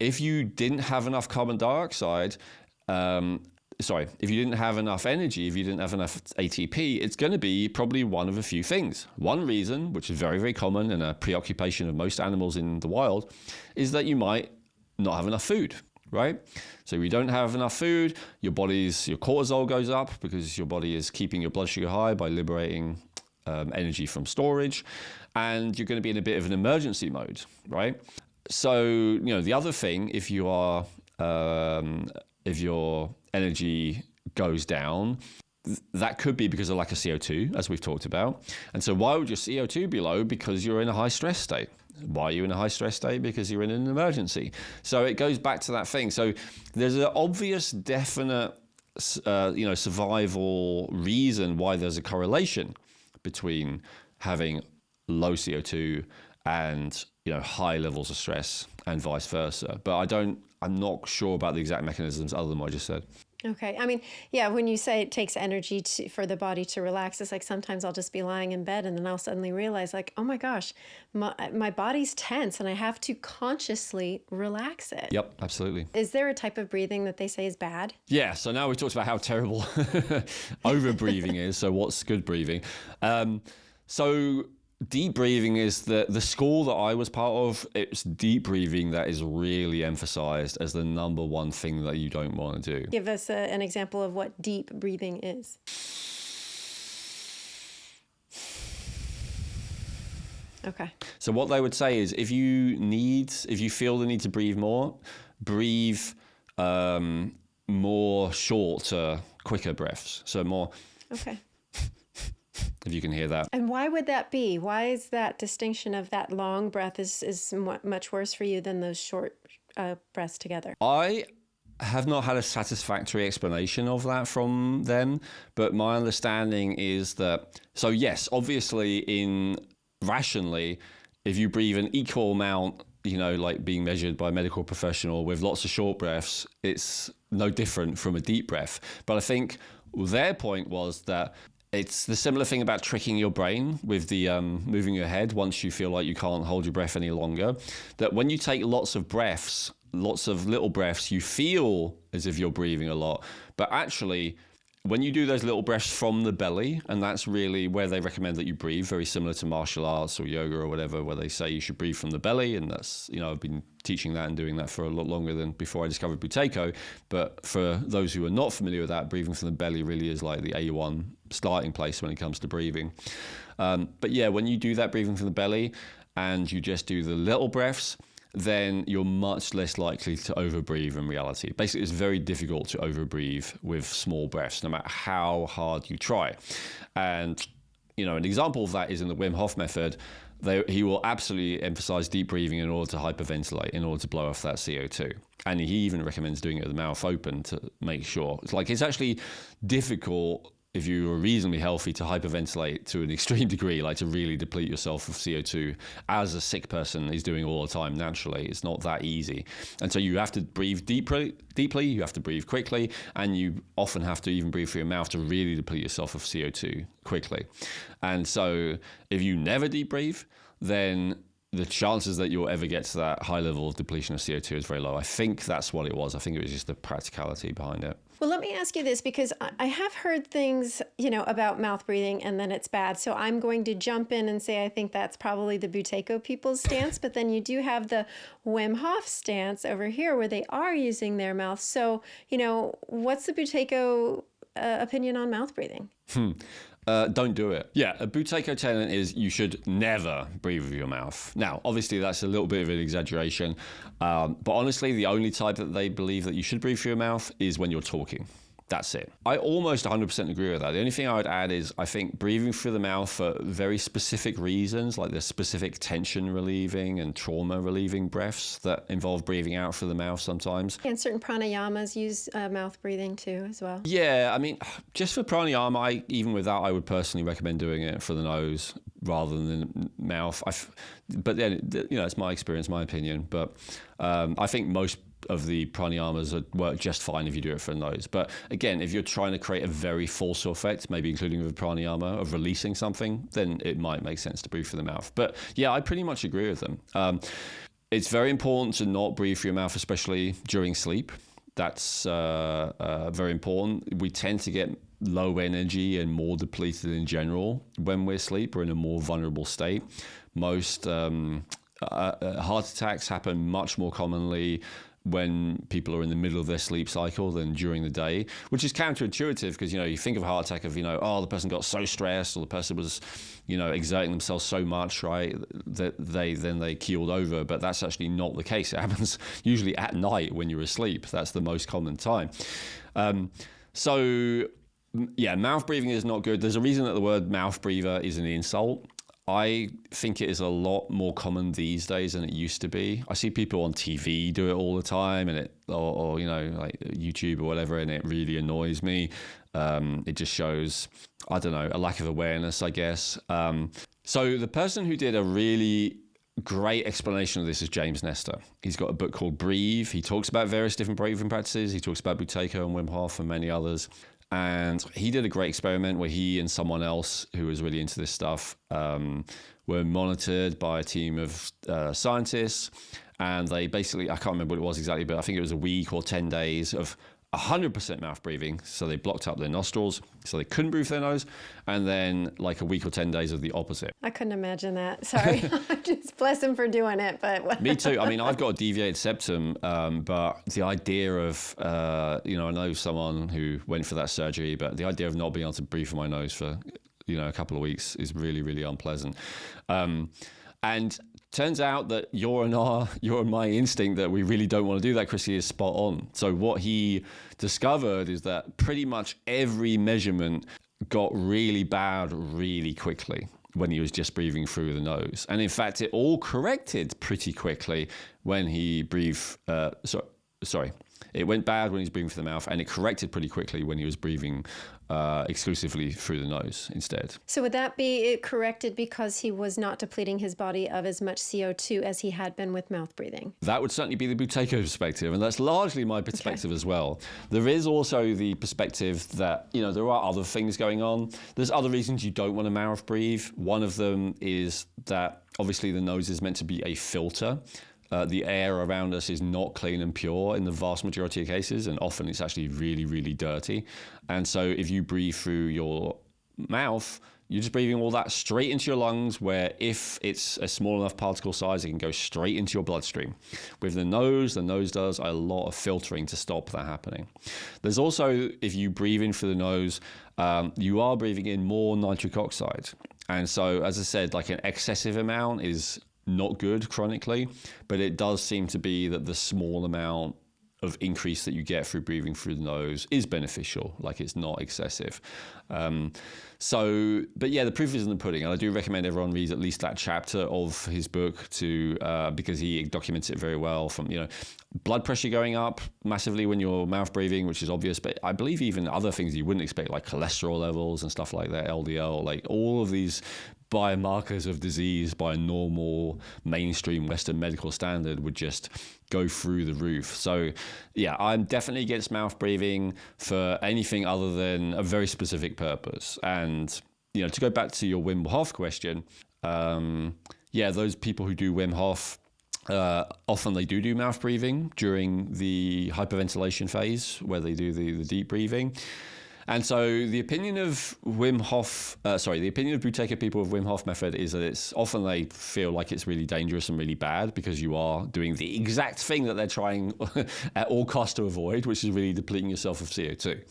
Speaker 1: if you didn't have enough carbon dioxide, if you didn't have enough energy, if you didn't have enough ATP, it's going to be probably one of a few things. One reason, which is very, very common and a preoccupation of most animals in the wild, is that you might not have enough food, right? So if you don't have enough food, your cortisol goes up because your body is keeping your blood sugar high by liberating energy from storage, and you're going to be in a bit of an emergency mode, right? So, the other thing, if your energy goes down, that could be because of lack of CO2, as we've talked about. And so why would your CO2 be low? Because you're in a high stress state. Why are you in a high stress state? Because you're in an emergency. So it goes back to that thing. So there's an obvious, definite, survival reason why there's a correlation between having low CO2 and, high levels of stress and vice versa. But I'm not sure about the exact mechanisms other than what I just said.
Speaker 2: Okay. I mean, yeah, when you say it takes energy for the body to relax, it's like sometimes I'll just be lying in bed and then I'll suddenly realize, like, oh my gosh, my body's tense and I have to consciously relax it.
Speaker 1: Yep, absolutely.
Speaker 2: Is there a type of breathing that they say is bad?
Speaker 1: Yeah, so now we talked about how terrible over breathing is. So what's good breathing? So deep breathing is the school that I was part of. It's deep breathing that is really emphasized as the number one thing that you don't want to do.
Speaker 2: Give us an example of what deep breathing is. Okay.
Speaker 1: So what they would say is if you feel the need to breathe more, breathe more shorter, quicker breaths. So more.
Speaker 2: Okay.
Speaker 1: If you can hear that.
Speaker 2: And why would that be? Why is that distinction of that long breath is much worse for you than those short breaths together?
Speaker 1: I have not had a satisfactory explanation of that from them, but my understanding is that, so yes, obviously rationally, if you breathe an equal amount, like being measured by a medical professional with lots of short breaths, it's no different from a deep breath. But I think their point was that it's the similar thing about tricking your brain with the moving your head once you feel like you can't hold your breath any longer. That when you take lots of breaths, lots of little breaths, you feel as if you're breathing a lot. But actually, when you do those little breaths from the belly, and that's really where they recommend that you breathe, very similar to martial arts or yoga or whatever, where they say you should breathe from the belly. And that's, I've been teaching that and doing that for a lot longer than before I discovered Buteyko. But for those who are not familiar with that, breathing from the belly really is like the A1 starting place when it comes to breathing. But yeah, when you do that breathing from the belly and you just do the little breaths, then you're much less likely to overbreathe in reality. Basically, it's very difficult to overbreathe with small breaths, no matter how hard you try. And, an example of that is in the Wim Hof method. He will absolutely emphasize deep breathing in order to hyperventilate, in order to blow off that CO2. And he even recommends doing it with the mouth open to make sure. It's actually difficult if you are reasonably healthy to hyperventilate to an extreme degree, like to really deplete yourself of CO2 as a sick person is doing all the time naturally. It's not that easy. And so you have to breathe deeply, you have to breathe quickly, and you often have to even breathe through your mouth to really deplete yourself of CO2 quickly. And so if you never deep breathe, then the chances that you'll ever get to that high level of depletion of CO2 is very low. I think that's what it was. I think it was just the practicality behind it.
Speaker 2: Well, let me ask you this, because I have heard things, about mouth breathing and then it's bad. So I'm going to jump in and say I think that's probably the Buteyko people's stance. But then you do have the Wim Hof stance over here where they are using their mouth. So, what's the Buteyko opinion on mouth breathing?
Speaker 1: Don't do it. Yeah, a Buteyko tenet is you should never breathe with your mouth. Now, obviously, that's a little bit of an exaggeration, but honestly, the only type that they believe that you should breathe through your mouth is when you're talking. That's it. I almost 100% agree with that. The only thing I would add is I think breathing through the mouth for very specific reasons, like the specific tension relieving and trauma relieving breaths that involve breathing out through the mouth sometimes.
Speaker 2: And certain pranayamas use mouth breathing too as well.
Speaker 1: Yeah, I mean, just for pranayama, even with that, I would personally recommend doing it for the nose rather than the mouth. But then, it's my experience, my opinion. But I think most of the pranayamas work just fine if you do it for the nose. But again, if you're trying to create a very forceful effect, maybe including with pranayama of releasing something, then it might make sense to breathe through the mouth. But yeah, I pretty much agree with them. It's very important to not breathe through your mouth, especially during sleep. That's very important. We tend to get low energy and more depleted in general when we're asleep. We're in a more vulnerable state. Most heart attacks happen much more commonly when people are in the middle of their sleep cycle than during the day, which is counterintuitive because, you think of a heart attack of, the person got so stressed or the person was, exerting themselves so much, right, that they keeled over. But that's actually not the case. It happens usually at night when you're asleep. That's the most common time. So, yeah, mouth breathing is not good. There's a reason that the word mouth breather is an insult. I think it is a lot more common these days than it used to be. I see people on TV do it all the time, and or like YouTube or whatever, and it really annoys me. It just shows, I don't know, a lack of awareness, I guess. So the person who did a really great explanation of this is James Nestor. He's got a book called Breathe. He talks about various different breathing practices. He talks about Buteyko and Wim Hof and many others. And he did a great experiment where he and someone else who was really into this stuff were monitored by a team of scientists. And they basically, I can't remember what it was exactly, but I think it was a week or 10 days of 100% mouth breathing. So they blocked up their nostrils so they couldn't breathe their nose. And then like a week or 10 days of the opposite.
Speaker 2: I couldn't imagine that. Sorry. Just bless him for doing it. But
Speaker 1: Me too. I mean, I've got a deviated septum, but the idea of, I know someone who went for that surgery, but the idea of not being able to breathe from my nose for, a couple of weeks is really, really unpleasant. And turns out that your and my instinct that we really don't want to do that, Chrissy, is spot on. So what he discovered is that pretty much every measurement got really bad really quickly when he was just breathing through the nose. And in fact, it all corrected pretty quickly when he breathed, it went bad when he was breathing through the mouth, and it corrected pretty quickly when he was breathing exclusively through the nose instead.
Speaker 2: So would that be it corrected because he was not depleting his body of as much CO2 as he had been with mouth breathing?
Speaker 1: That would certainly be the Buteyko perspective, and that's largely my perspective as well. There is also the perspective that, there are other things going on. There's other reasons you don't want to mouth breathe. One of them is that obviously the nose is meant to be a filter. The air around us is not clean and pure in the vast majority of cases, and often it's actually really, really dirty. And so if you breathe through your mouth, you're just breathing all that straight into your lungs, where if it's a small enough particle size, it can go straight into your bloodstream. With the nose does a lot of filtering to stop that happening. There's also, if you breathe in through the nose, you are breathing in more nitric oxide. And so, as I said, like an excessive amount is not good chronically, but it does seem to be that the small amount of increase that you get through breathing through the nose is beneficial, like it's not excessive. But yeah, the proof is in the pudding, and I do recommend everyone reads at least that chapter of his book because he documents it very well. From blood pressure going up massively when you're mouth breathing, which is obvious, but I believe even other things you wouldn't expect, like cholesterol levels and stuff like that, LDL, like all of these biomarkers of disease by a normal mainstream Western medical standard would just go through the roof. So yeah, I'm definitely against mouth breathing for anything other than a very specific purpose. And, to go back to your Wim Hof question, those people who do Wim Hof, often they do mouth breathing during the hyperventilation phase where they do the deep breathing. And so the opinion of Buteyko people of Wim Hof method is that it's often they feel like it's really dangerous and really bad because you are doing the exact thing that they're trying at all costs to avoid, which is really depleting yourself of CO2.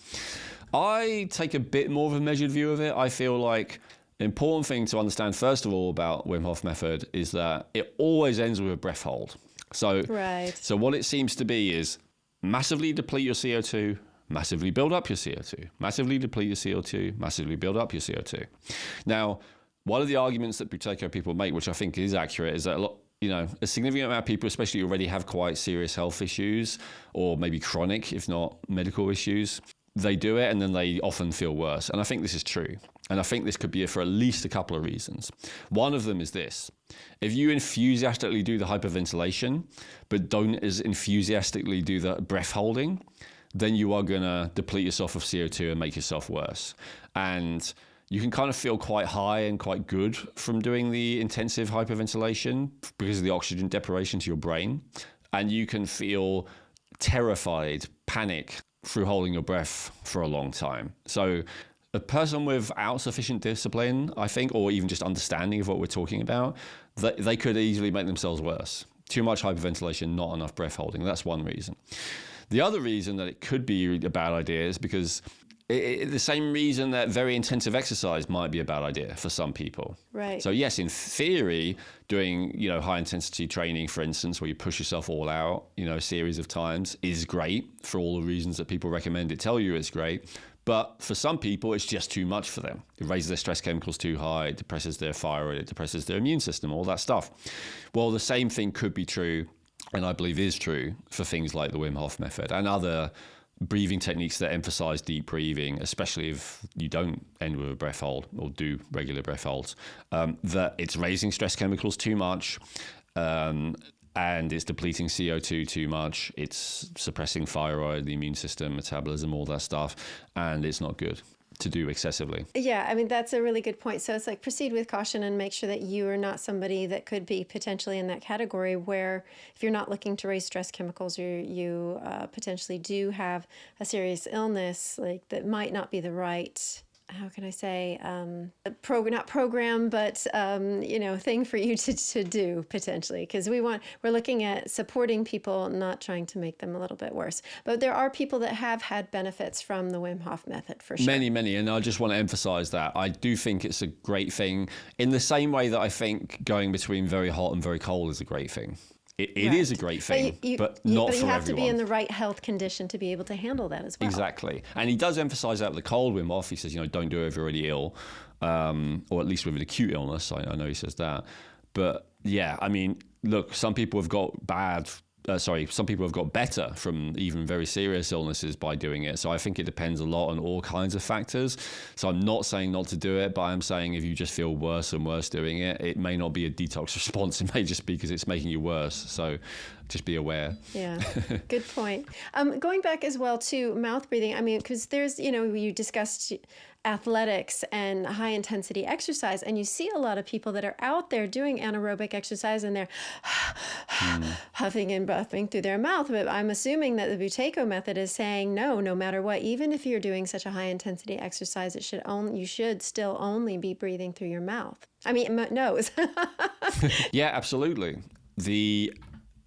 Speaker 1: I take a bit more of a measured view of it. I feel like an important thing to understand, first of all, about Wim Hof method is that it always ends with a breath hold. So what it seems to be is massively deplete your CO2, massively build up your CO2, massively deplete your CO2, massively build up your CO2. Now, one of the arguments that Buteyko people make, which I think is accurate, is that a significant amount of people, especially already have quite serious health issues or maybe chronic, if not medical issues. They do it and then they often feel worse. And I think this is true. And I think this could be for at least a couple of reasons. One of them is this. If you enthusiastically do the hyperventilation, but don't as enthusiastically do the breath holding, then you are going to deplete yourself of CO2 and make yourself worse. And you can kind of feel quite high and quite good from doing the intensive hyperventilation because of the oxygen deprivation to your brain. And you can feel terrified, panic through holding your breath for a long time. So a person without sufficient discipline, I think, or even just understanding of what we're talking about, they could easily make themselves worse. Too much hyperventilation, not enough breath holding. That's one reason. The other reason that it could be a bad idea is because the same reason that very intensive exercise might be a bad idea for some people.
Speaker 2: Right.
Speaker 1: So yes, in theory, doing high intensity training, for instance, where you push yourself all out, a series of times is great for all the reasons that people recommend it, tell you it's great. But for some people, it's just too much for them. It raises their stress chemicals too high, it depresses their thyroid, it depresses their immune system, all that stuff. Well, the same thing could be true, and I believe is true, for things like the Wim Hof method and other breathing techniques that emphasize deep breathing, especially if you don't end with a breath hold or do regular breath holds, that it's raising stress chemicals too much, and it's depleting CO2 too much. It's suppressing thyroid, the immune system, metabolism, all that stuff, and it's not good to do excessively.
Speaker 2: Yeah, I mean, that's a really good point. So it's like proceed with caution and make sure that you are not somebody that could be potentially in that category where if you're not looking to raise stress chemicals, you potentially do have a serious illness, like that might not be the right, how can I say, not program, but thing for you to do potentially, because we're looking at supporting people, not trying to make them a little bit worse. But there are people that have had benefits from the Wim Hof method for sure.
Speaker 1: Many, and I just want to emphasize that I do think it's a great thing in the same way that I think going between very hot and very cold is a great thing. It right. is a great thing, but not for everyone.
Speaker 2: You have to be in the right health condition to be able to handle that as well.
Speaker 1: Exactly. And he does emphasize that with the cold Wim Hof. He says, don't do it if you're already ill, or at least with an acute illness. I know he says that. But yeah, I mean, look, some people have got some people have got better from even very serious illnesses by doing it. So I think it depends a lot on all kinds of factors. So I'm not saying not to do it, but I'm saying if you just feel worse and worse doing it, it may not be a detox response. It may just be because it's making you worse. So just be aware.
Speaker 2: Yeah, good point. Going back as well to mouth breathing, I mean, because there's, you discussed athletics and high intensity exercise, and you see a lot of people that are out there doing anaerobic exercise and they're huffing and puffing through their mouth. But I'm assuming that the Buteyko method is saying no matter what, even if you're doing such a high intensity exercise, you should still only be breathing through your mouth. I mean, nose.
Speaker 1: Yeah, absolutely. The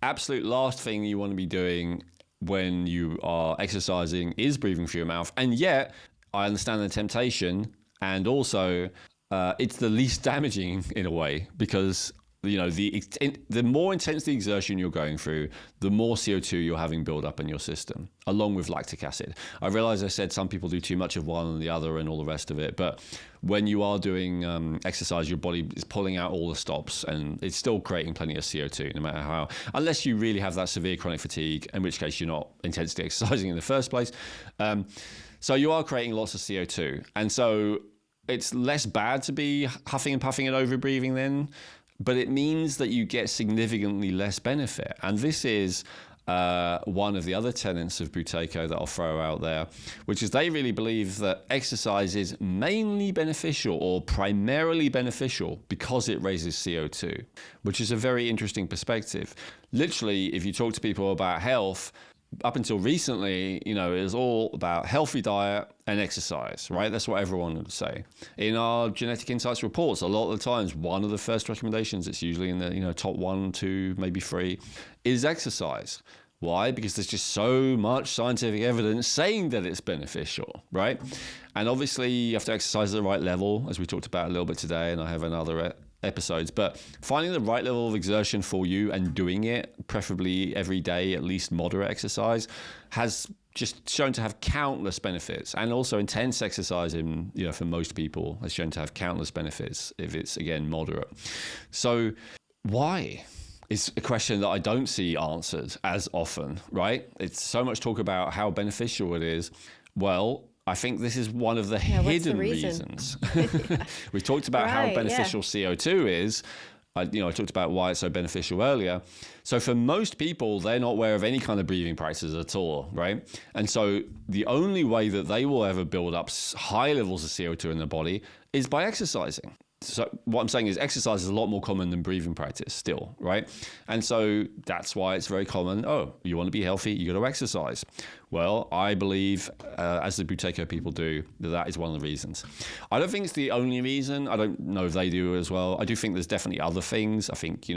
Speaker 1: absolute last thing you want to be doing when you are exercising is breathing through your mouth. And yet, I understand the temptation, and also it's the least damaging in a way, because the more intense the exertion you're going through, the more CO2 you're having build up in your system, along with lactic acid. I realize I said some people do too much of one and the other and all the rest of it, but when you are doing exercise, your body is pulling out all the stops, and it's still creating plenty of CO2, no matter how, unless you really have that severe chronic fatigue, in which case you're not intensely exercising in the first place. So you are creating lots of CO2. And so it's less bad to be huffing and puffing and over-breathing then, but it means that you get significantly less benefit. And this is one of the other tenets of Buteyko that I'll throw out there, which is they really believe that exercise is mainly beneficial or primarily beneficial because it raises CO2, which is a very interesting perspective. Literally, if you talk to people about health, up until recently, it was all about healthy diet and exercise, right? That's what everyone would say. In our genetic insights reports, a lot of the times, one of the first recommendations, it's usually in the top 1, 2, maybe 3, is exercise. Why? Because there's just so much scientific evidence saying that it's beneficial, right? And obviously, you have to exercise at the right level, as we talked about a little bit today, and I have another episodes, but finding the right level of exertion for you and doing it, preferably every day, at least moderate exercise, has just shown to have countless benefits. And also intense exercise for most people has shown to have countless benefits if it's, again, moderate. So why? Is a question that I don't see answered as often, right? It's so much talk about how beneficial it is. Well, I think this is one of the hidden reasons. We talked about how beneficial CO2 is. I talked about why it's so beneficial earlier. So for most people, they're not aware of any kind of breathing practices at all, right? And so the only way that they will ever build up high levels of CO2 in their body is by exercising. So what I'm saying is exercise is a lot more common than breathing practice still, right? And so that's why it's very common. Oh, you want to be healthy, you got to exercise. Well, I believe, as the Buteyko people do, that is one of the reasons. I don't think it's the only reason. I don't know if they do as well. I do think there's definitely other things. I think,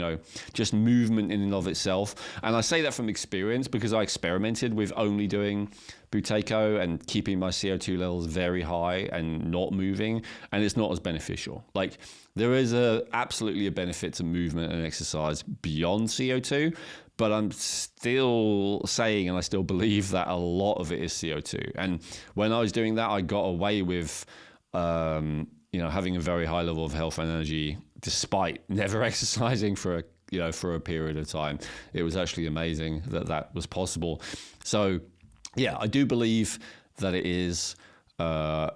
Speaker 1: just movement in and of itself. And I say that from experience because I experimented with only doing Buteyko and keeping my CO2 levels very high and not moving, and it's not as beneficial. Like, there is absolutely a benefit to movement and exercise beyond CO2, but I'm still saying, and I still believe, that a lot of it is CO2. And when I was doing that, I got away with having a very high level of health and energy despite never exercising for a period of time. It was actually amazing that was possible. So yeah, I do believe that it is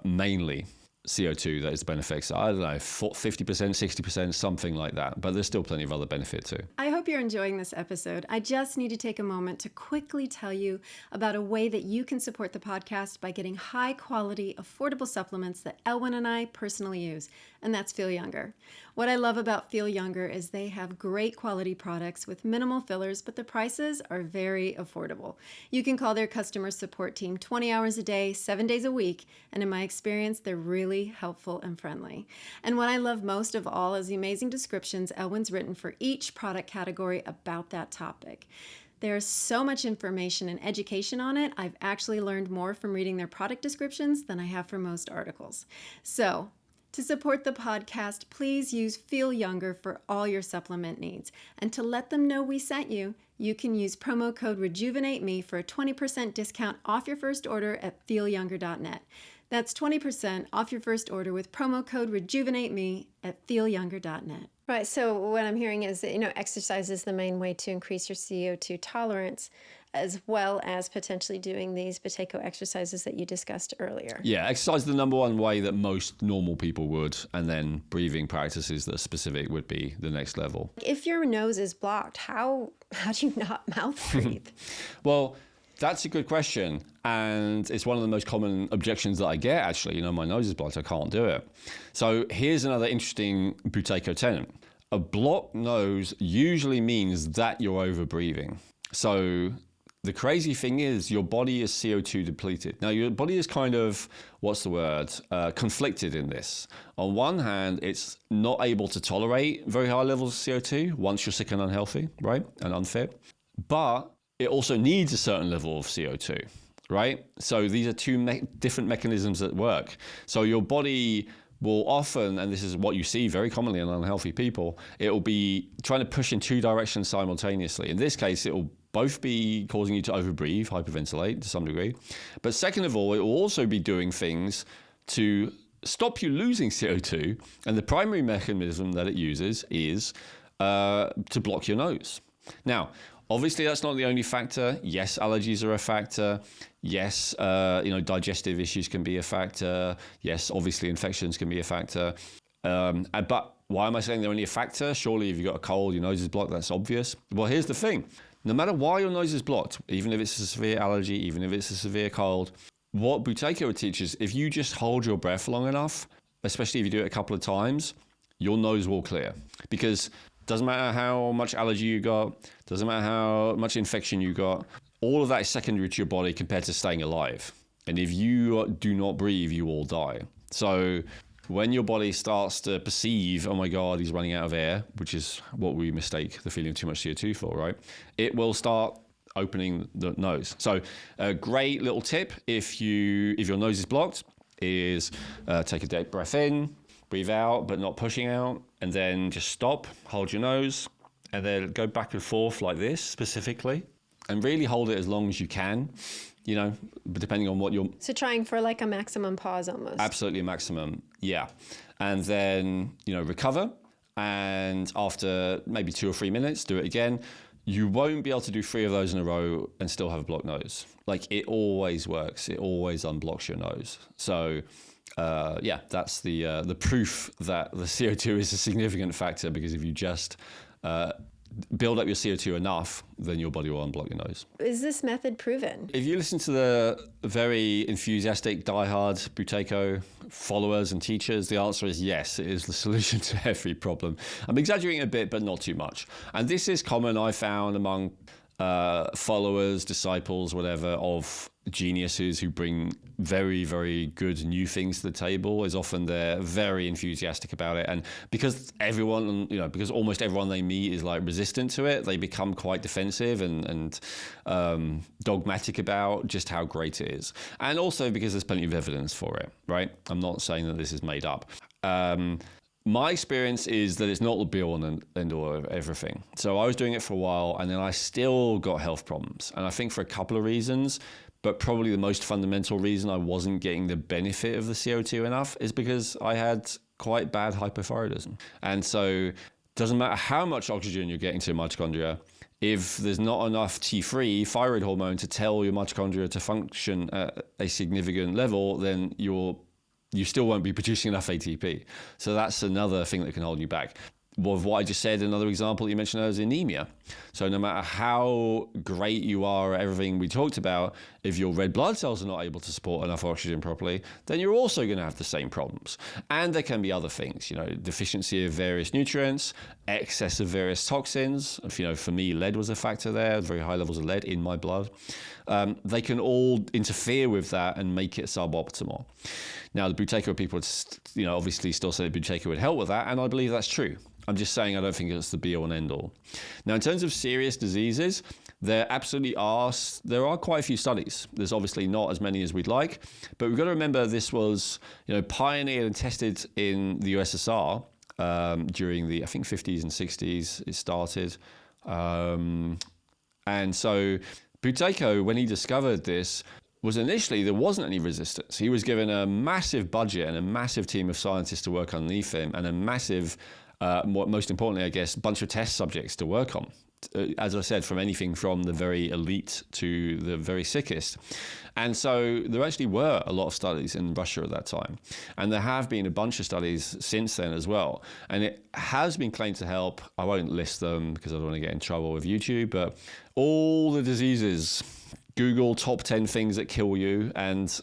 Speaker 1: mainly CO2 that is the benefits. I don't know, 50%, 60%, something like that. But there's still plenty of other benefit too.
Speaker 2: I hope you're enjoying this episode. I just need to take a moment to quickly tell you about a way that you can support the podcast by getting high quality, affordable supplements that Elwin and I personally use, and that's Feel Younger. What I love about Feel Younger is they have great quality products with minimal fillers, but the prices are very affordable. You can call their customer support team 20 hours a day, 7 days a week, and in my experience, they're really helpful and friendly. And what I love most of all is the amazing descriptions Elwin's written for each product category about that topic. There's so much information and education on it. I've actually learned more from reading their product descriptions than I have from most articles. So, to support the podcast, please use Feel Younger for all your supplement needs. And to let them know we sent you, you can use promo code RejuvenateMe for a 20% discount off your first order at feelyounger.net. That's 20% off your first order with promo code RejuvenateMe at feelyounger.net. Right, so what I'm hearing is that, exercise is the main way to increase your CO2 tolerance, as well as potentially doing these Buteyko exercises that you discussed earlier.
Speaker 1: Yeah, exercise is the number one way that most normal people would, and then breathing practices that are specific would be the next level.
Speaker 2: If your nose is blocked, how do you not mouth breathe?
Speaker 1: Well, that's a good question. And it's one of the most common objections that I get, actually. My nose is blocked, I can't do it. So here's another interesting Buteyko tenet. A blocked nose usually means that you're overbreathing. So the crazy thing is your body is CO2 depleted. Now, your body is kind of, conflicted in this. On one hand, it's not able to tolerate very high levels of CO2 once you're sick and unhealthy, right? And unfit. But it also needs a certain level of CO2, right? So these are two different mechanisms at work. So your body will often, and this is what you see very commonly in unhealthy people, it will be trying to push in two directions simultaneously. In this case, it will both be causing you to overbreathe, hyperventilate to some degree. But second of all, it will also be doing things to stop you losing CO2. And the primary mechanism that it uses is to block your nose. Now, obviously, that's not the only factor. Yes, allergies are a factor. Yes, digestive issues can be a factor. Yes, obviously, infections can be a factor. But why am I saying they're only a factor? Surely, if you've got a cold, your nose is blocked, that's obvious. Well, here's the thing. No matter why your nose is blocked, even if it's a severe allergy, even if it's a severe cold, what Buteyko teaches, if you just hold your breath long enough, especially if you do it a couple of times, your nose will clear. Because doesn't matter how much allergy you got, doesn't matter how much infection you got, all of that is secondary to your body compared to staying alive. And if you do not breathe, you will die. So when your body starts to perceive, oh my God, he's running out of air, which is what we mistake the feeling of too much CO2 for, right? It will start opening the nose. So a great little tip if your nose is blocked is take a deep breath in, breathe out, but not pushing out, and then just stop, hold your nose, and then go back and forth like this specifically, and really hold it as long as you can, depending on what you're...
Speaker 2: So trying for like a maximum pause almost.
Speaker 1: Absolutely a maximum, yeah. And then, recover, and after maybe 2 or 3 minutes, do it again. You won't be able to do 3 of those in a row and still have a blocked nose. Like, it always works. It always unblocks your nose. So... that's the proof that the CO2 is a significant factor, because if you just build up your CO2 enough, then your body will unblock your nose.
Speaker 2: Is this method proven?
Speaker 1: If you listen to the very enthusiastic, diehard Buteyko followers and teachers, the answer is yes, it is the solution to every problem. I'm exaggerating a bit, but not too much. And this is common, I found, among followers, disciples, whatever, of geniuses who bring very, very good new things to the table. Is often they're very enthusiastic about it, and because because almost everyone they meet is like resistant to it, they become quite defensive and dogmatic about just how great it is. And also because there's plenty of evidence for it, right? I'm not saying that this is made up. My experience is that it's not the be-all and end-all of everything. So I was doing it for a while, and then I still got health problems. And I think for a couple of reasons, but probably the most fundamental reason I wasn't getting the benefit of the CO2 enough is because I had quite bad hypothyroidism. And so doesn't matter how much oxygen you're getting to your mitochondria, if there's not enough T3 thyroid hormone to tell your mitochondria to function at a significant level, then you still won't be producing enough ATP. So that's another thing that can hold you back. Well, what I just said, another example you mentioned is anemia. So no matter how great you are at everything we talked about, if your red blood cells are not able to support enough oxygen properly, then you're also going to have the same problems. And there can be other things, deficiency of various nutrients, excess of various toxins. For me, lead was a factor there, very high levels of lead in my blood. They can all interfere with that and make it suboptimal. Now, the Buteyko people, obviously still say that Buteyko would help with that, and I believe that's true. I'm just saying I don't think it's the be-all and end-all. Now, in terms of serious diseases, there are quite a few studies. There's obviously not as many as we'd like, but we've got to remember this was pioneered and tested in the USSR during the, I think, 50s and 60s it started. And so Buteyko, when he discovered this, was initially there wasn't any resistance. He was given a massive budget and a massive team of scientists to work underneath him and a massive, most importantly, I guess, bunch of test subjects to work on. As I said, from anything from the very elite to the very sickest. And so there actually were a lot of studies in Russia at that time. And there have been a bunch of studies since then as well. And it has been claimed to help. I won't list them because I don't want to get in trouble with YouTube, but all the diseases, Google top 10 things that kill you, and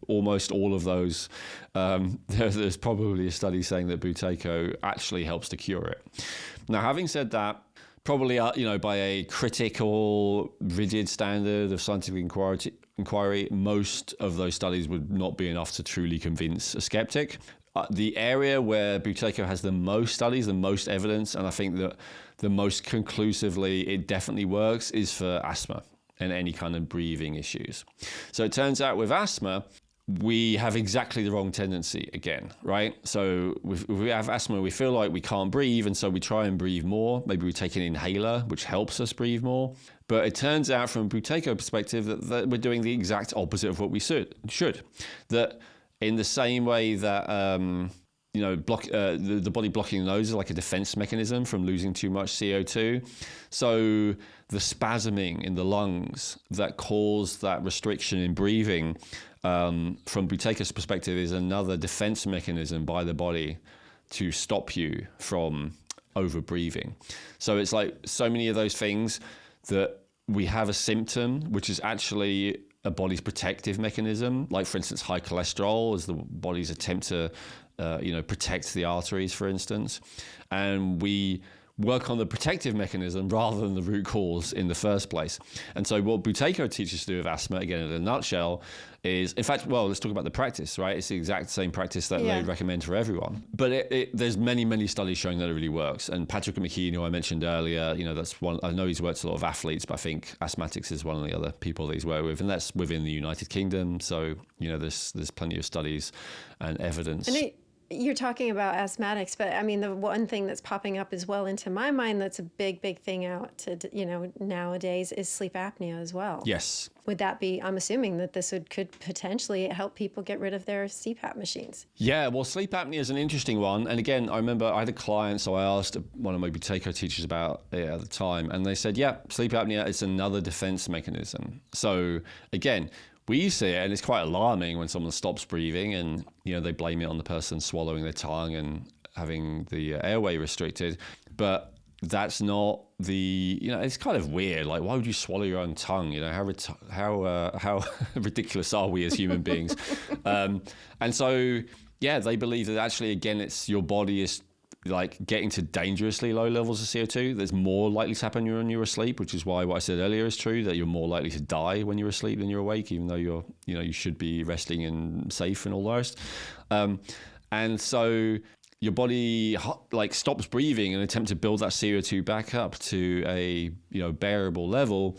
Speaker 1: almost all of those, there's probably a study saying that Buteyko actually helps to cure it. Now, having said that, probably by a critical, rigid standard of scientific inquiry, most of those studies would not be enough to truly convince a skeptic. The area where Buteyko has the most studies, the most evidence, and I think that the most conclusively it definitely works is for asthma and any kind of breathing issues. So it turns out with asthma, we have exactly the wrong tendency again, right? So if we have asthma, we feel like we can't breathe, and so we try and breathe more. Maybe we take an inhaler, which helps us breathe more. But it turns out from a Buteyko perspective that we're doing the exact opposite of what we should. That in the same way that the body blocking the nose is like a defense mechanism from losing too much CO2. So the spasming in the lungs that cause that restriction in breathing, from Buteyko's perspective, is another defense mechanism by the body to stop you from over-breathing. So it's like so many of those things that we have a symptom, which is actually a body's protective mechanism, like, for instance, high cholesterol as the body's attempt to protect the arteries, for instance. And we work on the protective mechanism rather than the root cause in the first place. And so what Buteyko teaches to do with asthma, again, in a nutshell, is, in fact, let's talk about the practice, right? It's the exact same practice that they recommend for everyone. But there's many, many studies showing that it really works. And Patrick McKean, who I mentioned earlier, that's one. I know he's worked with a lot of athletes, but I think asthmatics is one of the other people that he's worked with, and that's within the United Kingdom. So, there's plenty of studies and evidence.
Speaker 2: And you're talking about asthmatics, but I mean, the one thing that's popping up as well into my mind that's a big, big thing out to, nowadays is sleep apnea as well.
Speaker 1: Yes.
Speaker 2: Would that be, I'm assuming that this could potentially help people get rid of their CPAP machines.
Speaker 1: Yeah, well, sleep apnea is an interesting one. And again, I remember I had a client, so I asked one of my Buteyko teachers about it at the time, and they said, yeah, sleep apnea is another defense mechanism. So again, we see it, and it's quite alarming when someone stops breathing and, they blame it on the person swallowing their tongue and having the airway restricted. But that's not it's kind of weird. Like, why would you swallow your own tongue? How ridiculous are we as human beings? And so, they believe that actually, again, it's your body is like getting to dangerously low levels of CO2. There's more likely to happen when you're asleep, which is why what I said earlier is true, that you're more likely to die when you're asleep than you're awake, even though you should be resting and safe and all the rest. And so your body stops breathing in an attempt to build that CO2 back up to a bearable level.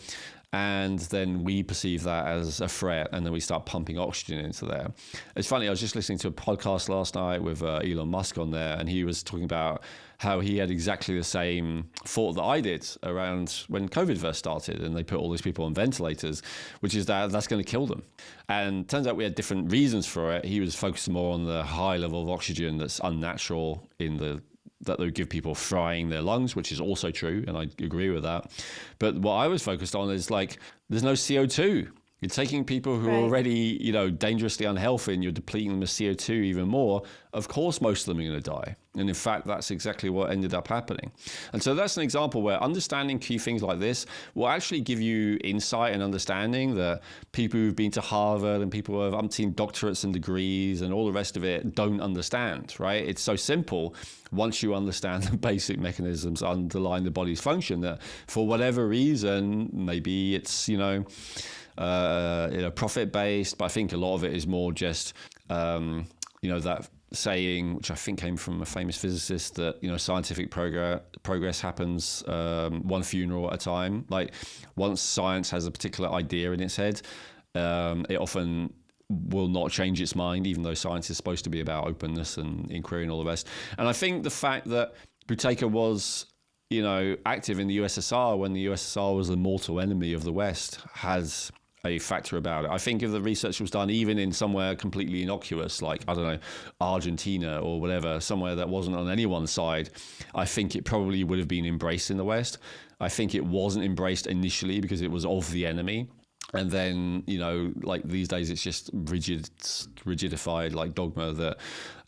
Speaker 1: And then we perceive that as a threat, and then we start pumping oxygen into there. It's funny, I was just listening to a podcast last night with Elon Musk on there, and he was talking about how he had exactly the same thought that I did around when COVID first started, and they put all these people on ventilators, which is that's going to kill them. And turns out we had different reasons for it. He was focusing more on the high level of oxygen that's unnatural in the that they would give people frying their lungs, which is also true, and I agree with that. But what I was focused on is like, there's no CO2. You're taking people who are already, dangerously unhealthy, and you're depleting them of CO2 even more. Of course, most of them are going to die. And in fact, that's exactly what ended up happening. And so that's an example where understanding key things like this will actually give you insight and understanding that people who've been to Harvard and people who have umpteen doctorates and degrees and all the rest of it don't understand, right? It's so simple once you understand the basic mechanisms underlying the body's function that for whatever reason, maybe it's, profit-based, but I think a lot of it is more just, that saying, which I think came from a famous physicist, that, scientific progress happens one funeral at a time. Like, once science has a particular idea in its head, it often will not change its mind, even though science is supposed to be about openness and inquiry and all the rest. And I think the fact that Buteyko was active in the USSR when the USSR was the mortal enemy of the West has a factor about it. I think if the research was done even in somewhere completely innocuous, like, I don't know, Argentina or whatever, somewhere that wasn't on anyone's side, I think it probably would have been embraced in the West. I think it wasn't embraced initially because it was of the enemy. And then, like these days, it's just rigidified like dogma that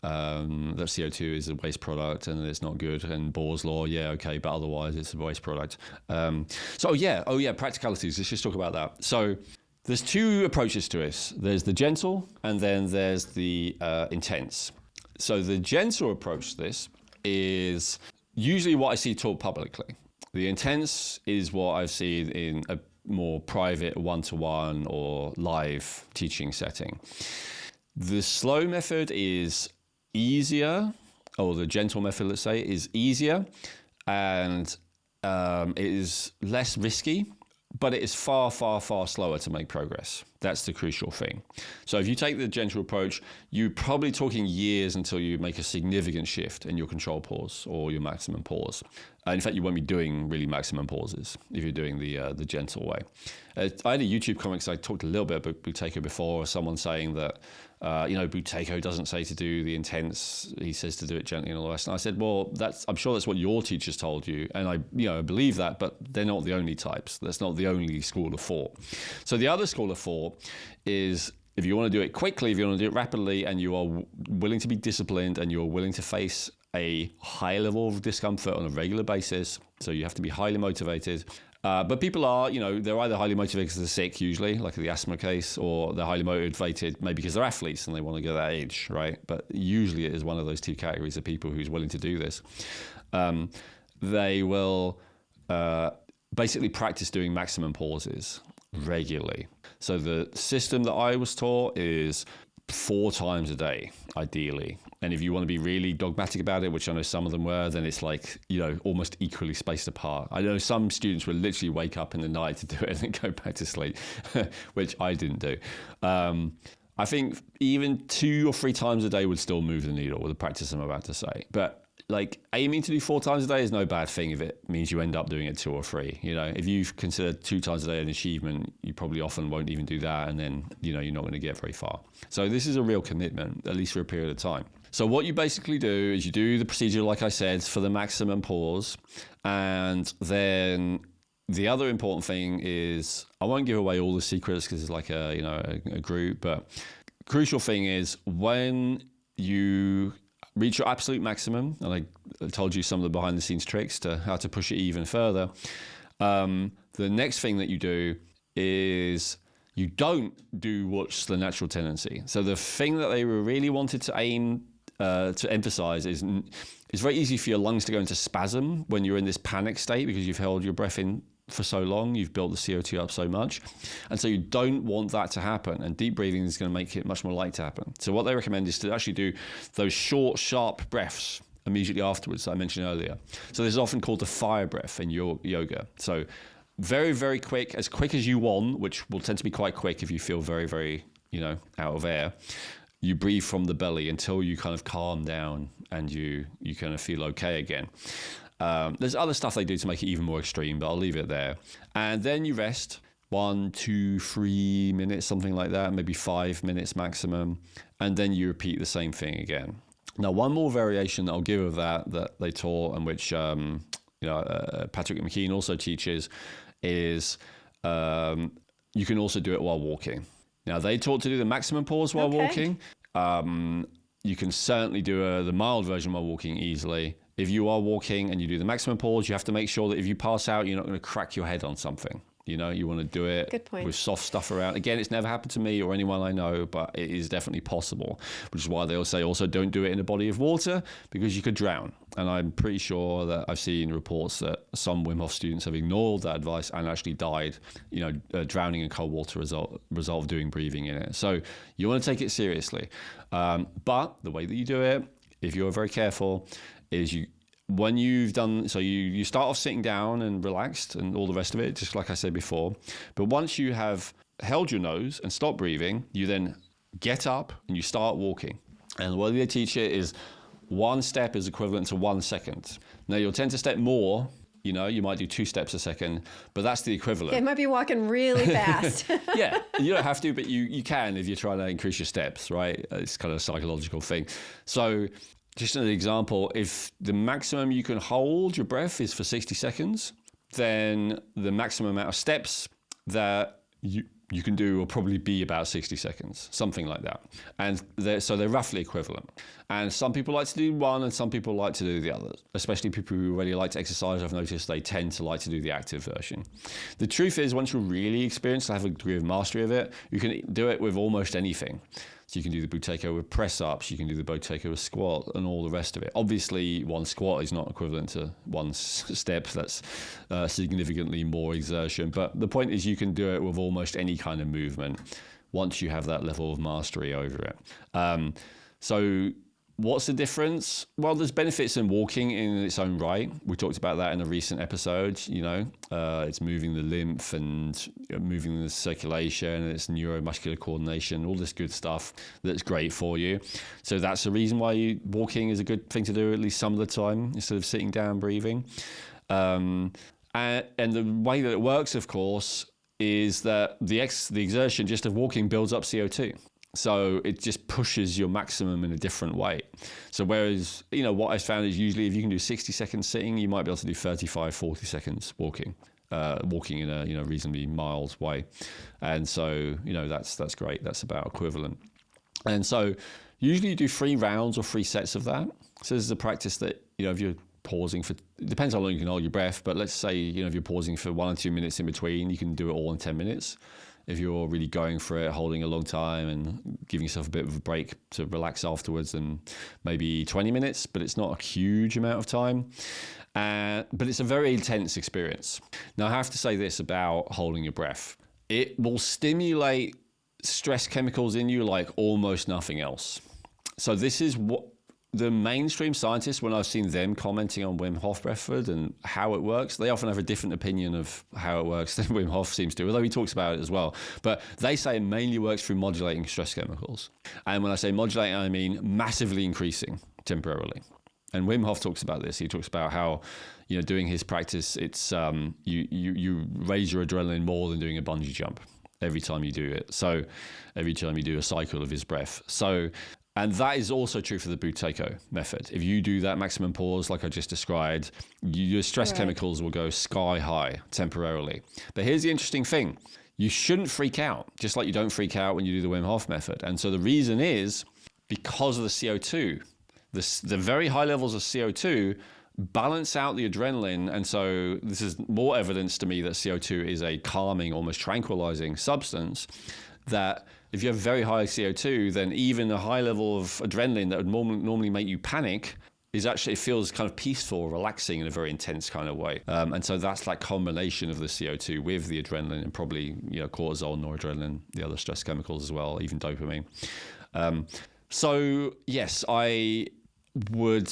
Speaker 1: that CO2 is a waste product and it's not good. And Bohr's law, yeah, okay, but otherwise it's a waste product. Practicalities. Let's just talk about that. So there's two approaches to it. There's the gentle and then there's the intense. So the gentle approach to this is usually what I see taught publicly. The intense is what I've seen in a more private one-to-one or live teaching setting. The slow method is easier, or the gentle method, let's say, is easier, and it is less risky, but it is far, far, far slower to make progress. That's the crucial thing. So if you take the gentle approach, you're probably talking years until you make a significant shift in your control pause or your maximum pause. In fact, you won't be doing really maximum pauses if you're doing the gentle way. I had a YouTube comment, I talked a little bit about Buteyko before, someone saying that, Buteyko doesn't say to do the intense, he says to do it gently and all the rest. And I said, well, I'm sure that's what your teachers told you. And I believe that, but they're not the only types. That's not the only school of thought. So the other school of thought is, if you want to do it quickly, if you want to do it rapidly, and you are willing to be disciplined and you're willing to face a high level of discomfort on a regular basis, so you have to be highly motivated. But people are, they're either highly motivated because they're sick, usually, like the asthma case, or they're highly motivated maybe because they're athletes and they want to get that age, right? But usually it is one of those two categories of people who's willing to do this. They will basically practice doing maximum pauses regularly. So the system that I was taught is 4 times a day, ideally. And if you want to be really dogmatic about it, which I know some of them were, then it's like, almost equally spaced apart. I know some students would literally wake up in the night to do it and then go back to sleep, which I didn't do. I think even 2 or 3 times a day would still move the needle with the practice I'm about to say. But like aiming to do 4 times a day is no bad thing if it means you end up doing it 2 or 3. If you consider 2 times a day an achievement, you probably often won't even do that, and then you're not going to get very far. So this is a real commitment, at least for a period of time. So what you basically do is you do the procedure, like I said, for the maximum pause, and then the other important thing is, I won't give away all the secrets because it's like a group, but crucial thing is when you reach your absolute maximum, and I told you some of the behind the scenes tricks to how to push it even further. The next thing that you do is you don't do what's the natural tendency. So the thing that they really wanted to aim to emphasize is it's very easy for your lungs to go into spasm when you're in this panic state because you've held your breath in for so long, you've built the CO2 up so much. And so you don't want that to happen. And deep breathing is going to make it much more likely to happen. So what they recommend is to actually do those short, sharp breaths immediately afterwards that I mentioned earlier. So this is often called the fire breath in yoga. So very, very quick as you want, which will tend to be quite quick if you feel very, very, out of air. You breathe from the belly until you kind of calm down and you kind of feel okay again. There's other stuff they do to make it even more extreme, but I'll leave it there. And then you rest 1, 2, 3 minutes, something like that, maybe 5 minutes maximum. And then you repeat the same thing again. Now, one more variation that I'll give of that they taught, and which Patrick McKean also teaches, is you can also do it while walking. Now, they taught to do the maximum pause while walking. You can certainly do the mild version while walking easily. If you are walking and you do the maximum pause, you have to make sure that if you pass out, you're not going to crack your head on something. You want to do it with soft stuff around. Again, it's never happened to me or anyone I know, but it is definitely possible, which is why they all say also don't do it in a body of water, because you could drown. And I'm pretty sure that I've seen reports that some Wim Hof students have ignored that advice and actually died, drowning in cold water result of doing breathing in it. So you want to take it seriously. But the way that you do it, if you're very careful, is when you've done, so you start off sitting down and relaxed and all the rest of it, just like I said before. But once you have held your nose and stopped breathing, you then get up and you start walking. And the way they teach it is 1 step is equivalent to 1 second. Now, you'll tend to step more. You might do 2 steps a second, but that's the equivalent.
Speaker 2: It might be walking really fast.
Speaker 1: Yeah, you don't have to, but you can if you're trying to increase your steps, right? It's kind of a psychological thing. So just an example, if the maximum you can hold your breath is for 60 seconds, then the maximum amount of steps that you can do will probably be about 60 seconds, something like that. And they're roughly equivalent. And some people like to do one and some people like to do the other, especially people who really like to exercise. I've noticed they tend to like to do the active version. The truth is, once you're really experienced, have a degree of mastery of it, you can do it with almost anything. So you can do the Buteyko with press-ups, you can do the Buteyko with squat and all the rest of it. Obviously, 1 squat is not equivalent to 1 step. That's significantly more exertion. But the point is you can do it with almost any kind of movement once you have that level of mastery over it. So what's the difference? Well, there's benefits in walking in its own right. We talked about that in a recent episode. It's moving the lymph and moving the circulation, and it's neuromuscular coordination, all this good stuff that's great for you. So that's the reason why walking is a good thing to do at least some of the time instead of sitting down breathing. And the way that it works, of course, is that the exertion just of walking builds up CO2. So it just pushes your maximum in a different way. So whereas, what I found is usually if you can do 60 seconds sitting, you might be able to do 35, 40 seconds walking in a reasonably mild way. And so, that's great. That's about equivalent. And so usually you do 3 rounds or 3 sets of that. So this is a practice that, if you're pausing for, it depends how long you can hold your breath, but let's say, if you're pausing for 1 or 2 minutes in between, you can do it all in 10 minutes. If you're really going for it, holding a long time and giving yourself a bit of a break to relax afterwards, then maybe 20 minutes, but it's not a huge amount of time. But it's a very intense experience. Now, I have to say this about holding your breath. It will stimulate stress chemicals in you like almost nothing else. So this is what the mainstream scientists, when I've seen them commenting on Wim Hof method and how it works, they often have a different opinion of how it works than Wim Hof seems to, although he talks about it as well. But they say it mainly works through modulating stress chemicals. And when I say modulating, I mean massively increasing temporarily. And Wim Hof talks about this. He talks about how, doing his practice, it's you raise your adrenaline more than doing a bungee jump every time you do it. So every time you do a cycle of his breath. And that is also true for the Buteyko method. If you do that maximum pause, like I just described, your stress chemicals will go sky high temporarily. But here's the interesting thing. You shouldn't freak out, just like you don't freak out when you do the Wim Hof method. And so the reason is because of the CO2. The very high levels of CO2 balance out the adrenaline. And so this is more evidence to me that CO2 is a calming, almost tranquilizing substance, that if you have very high CO2, then even a high level of adrenaline that would normally make you panic is actually, it feels kind of peaceful, relaxing in a very intense kind of way. And so that's that combination of the CO2 with the adrenaline and probably, cortisol, noradrenaline, the other stress chemicals as well, even dopamine. So yes, I would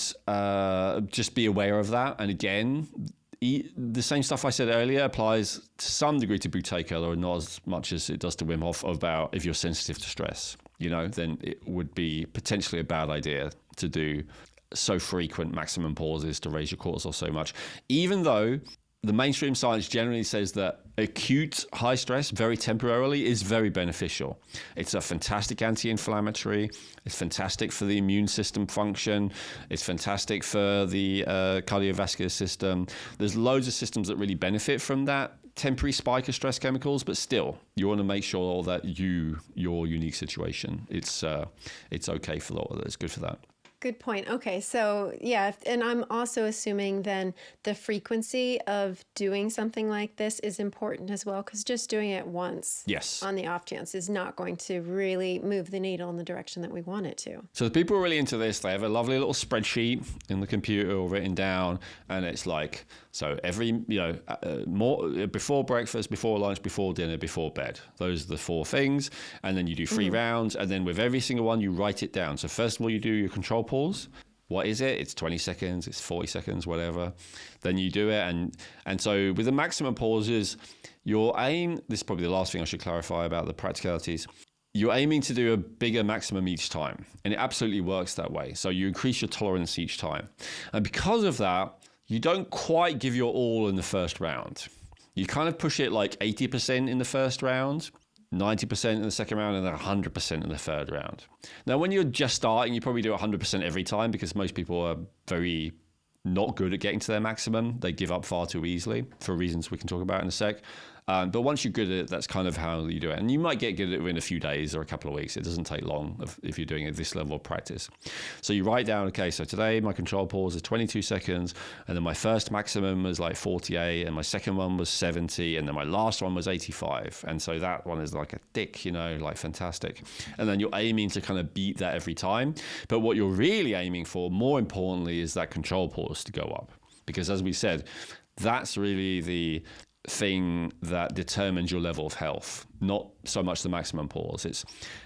Speaker 1: just be aware of that. And again, the same stuff I said earlier applies to some degree to Buteyko, or not as much as it does to Wim Hof, about if you're sensitive to stress, then it would be potentially a bad idea to do so frequent maximum pauses to raise your cortisol so much. Even though the mainstream science generally says that acute high stress, very temporarily, is very beneficial. It's a fantastic anti-inflammatory. It's fantastic for the immune system function. It's fantastic for the cardiovascular system. There's loads of systems that really benefit from that temporary spike of stress chemicals, but still, you want to make sure that your unique situation, it's okay for that. It's good for that.
Speaker 2: Good point. Okay, so yeah, and I'm also assuming then the frequency of doing something like this is important as well, because just doing it once on the off chance is not going to really move the needle in the direction that we want it to.
Speaker 1: So the people who are really into this, they have a lovely little spreadsheet in the computer or written down, and it's like, so every, more before breakfast, before lunch, before dinner, before bed. Those are the 4 things. And then you do 3 rounds. And then with every single one, you write it down. So first of all, you do your control pause. What is it? It's 20 seconds, it's 40 seconds, whatever. Then you do it. And so with the maximum pauses, your aim, this is probably the last thing I should clarify about the practicalities. You're aiming to do a bigger maximum each time. And it absolutely works that way. So you increase your tolerance each time. And because of that, you don't quite give your all in the first round. You kind of push it like 80% in the first round, 90% in the second round, and then 100% in the third round. Now, when you're just starting, you probably do 100% every time because most people are very not good at getting to their maximum. They give up far too easily for reasons we can talk about in a sec. But once you're good at it, that's kind of how you do it. And you might get good at it in a few days or a couple of weeks. It doesn't take long if you're doing it at this level of practice. So you write down, okay, so today my control pause is 22 seconds. And then my first maximum was like 48. And my second one was 70. And then my last one was 85. And so that one is like a thick, like fantastic. And then you're aiming to kind of beat that every time. But what you're really aiming for, more importantly, is that control pause to go up. Because as we said, that's really the thing that determines your level of health, not so much the maximum pause. It's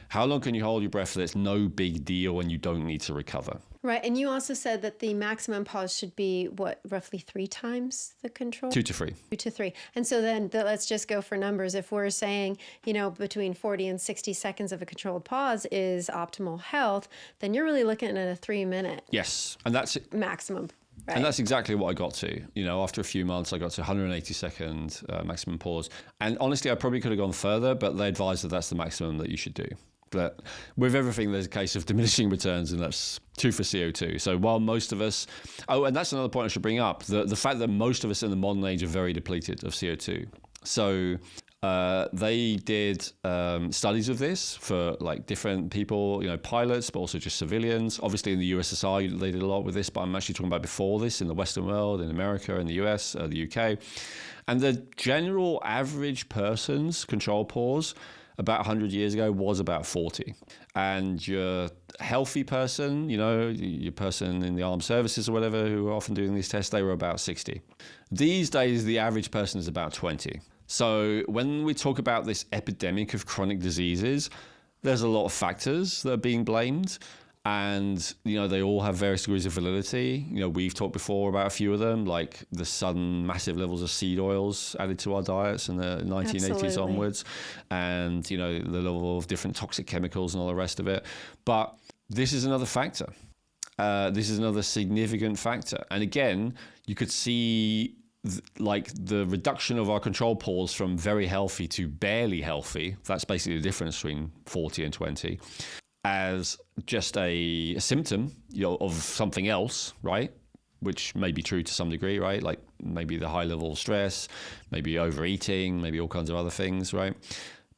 Speaker 1: how long can you hold your breath that it's no big deal and you don't need to recover.
Speaker 2: Right. And you also said that the maximum pause should be roughly 3 times the control?
Speaker 1: 2 to 3.
Speaker 2: 2 to 3. And so then let's just go for numbers. If we're saying, between 40 and 60 seconds of a controlled pause is optimal health, then you're really looking at a 3-minute.
Speaker 1: Yes. And that's
Speaker 2: maximum. Right.
Speaker 1: And that's exactly what I got to. After a few months, I got to 180-second maximum pause. And honestly, I probably could have gone further, but they advised that that's the maximum that you should do. But with everything, there's a case of diminishing returns, and that's true for CO2. So while most of us... Oh, and that's another point I should bring up. The fact that most of us in the modern age are very depleted of CO2. So... they did studies of this for like different people, pilots, but also just civilians. Obviously in the USSR, they did a lot with this, but I'm actually talking about before this in the Western world, in America, in the US, the UK. And the general average person's control pause about 100 years ago was about 40. And your healthy person, your person in the armed services or whatever, who are often doing these tests, they were about 60. These days, the average person is about 20. So when we talk about this epidemic of chronic diseases, there's a lot of factors that are being blamed. And, they all have various degrees of validity. We've talked before about a few of them, like the sudden massive levels of seed oils added to our diets in the 1980s
Speaker 2: Absolutely.
Speaker 1: onwards. And, the level of different toxic chemicals and all the rest of it. But this is another factor. This is another significant factor. And again, you could see... like the reduction of our control pause from very healthy to barely healthy, that's basically the difference between 40 and 20, as just a symptom of something else, right? Which may be true to some degree, right? Like maybe the high level of stress, maybe overeating, maybe all kinds of other things, right?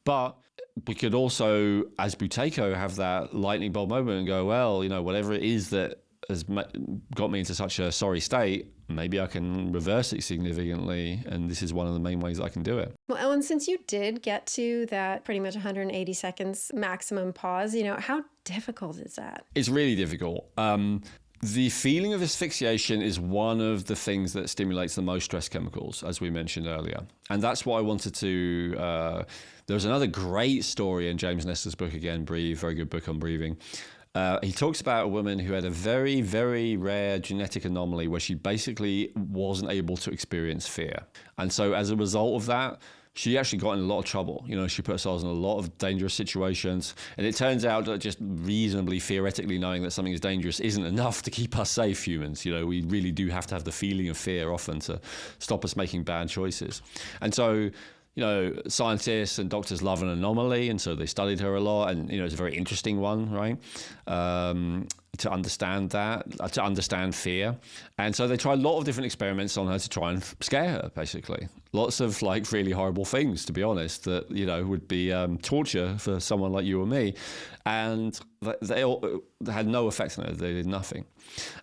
Speaker 1: But we could also, as Buteyko, have that lightning bolt moment and go, well, whatever it is that has got me into such a sorry state, maybe I can reverse it significantly, and this is one of the main ways I can do it.
Speaker 2: Well, Elwin, since you did get to that pretty much 180 seconds maximum pause, how difficult is that?
Speaker 1: It's really difficult. The feeling of asphyxiation is one of the things that stimulates the most stress chemicals, as we mentioned earlier. And that's what I wanted to... There's another great story in James Nestor's book again, Breathe, very good book on breathing. He talks about a woman who had a very, very rare genetic anomaly where she basically wasn't able to experience fear. And so as a result of that, she actually got in a lot of trouble. She put herself in a lot of dangerous situations. And it turns out that just reasonably, theoretically knowing that something is dangerous isn't enough to keep us safe, humans. We really do have to have the feeling of fear often to stop us making bad choices. And so, scientists and doctors love an anomaly, and so they studied her a lot, and it's a very interesting one, right? To understand that, to understand fear, and so they tried a lot of different experiments on her to try and scare her, basically. Lots of really horrible things, to be honest, that would be torture for someone like you or me, and they all had no effect on her. They did nothing,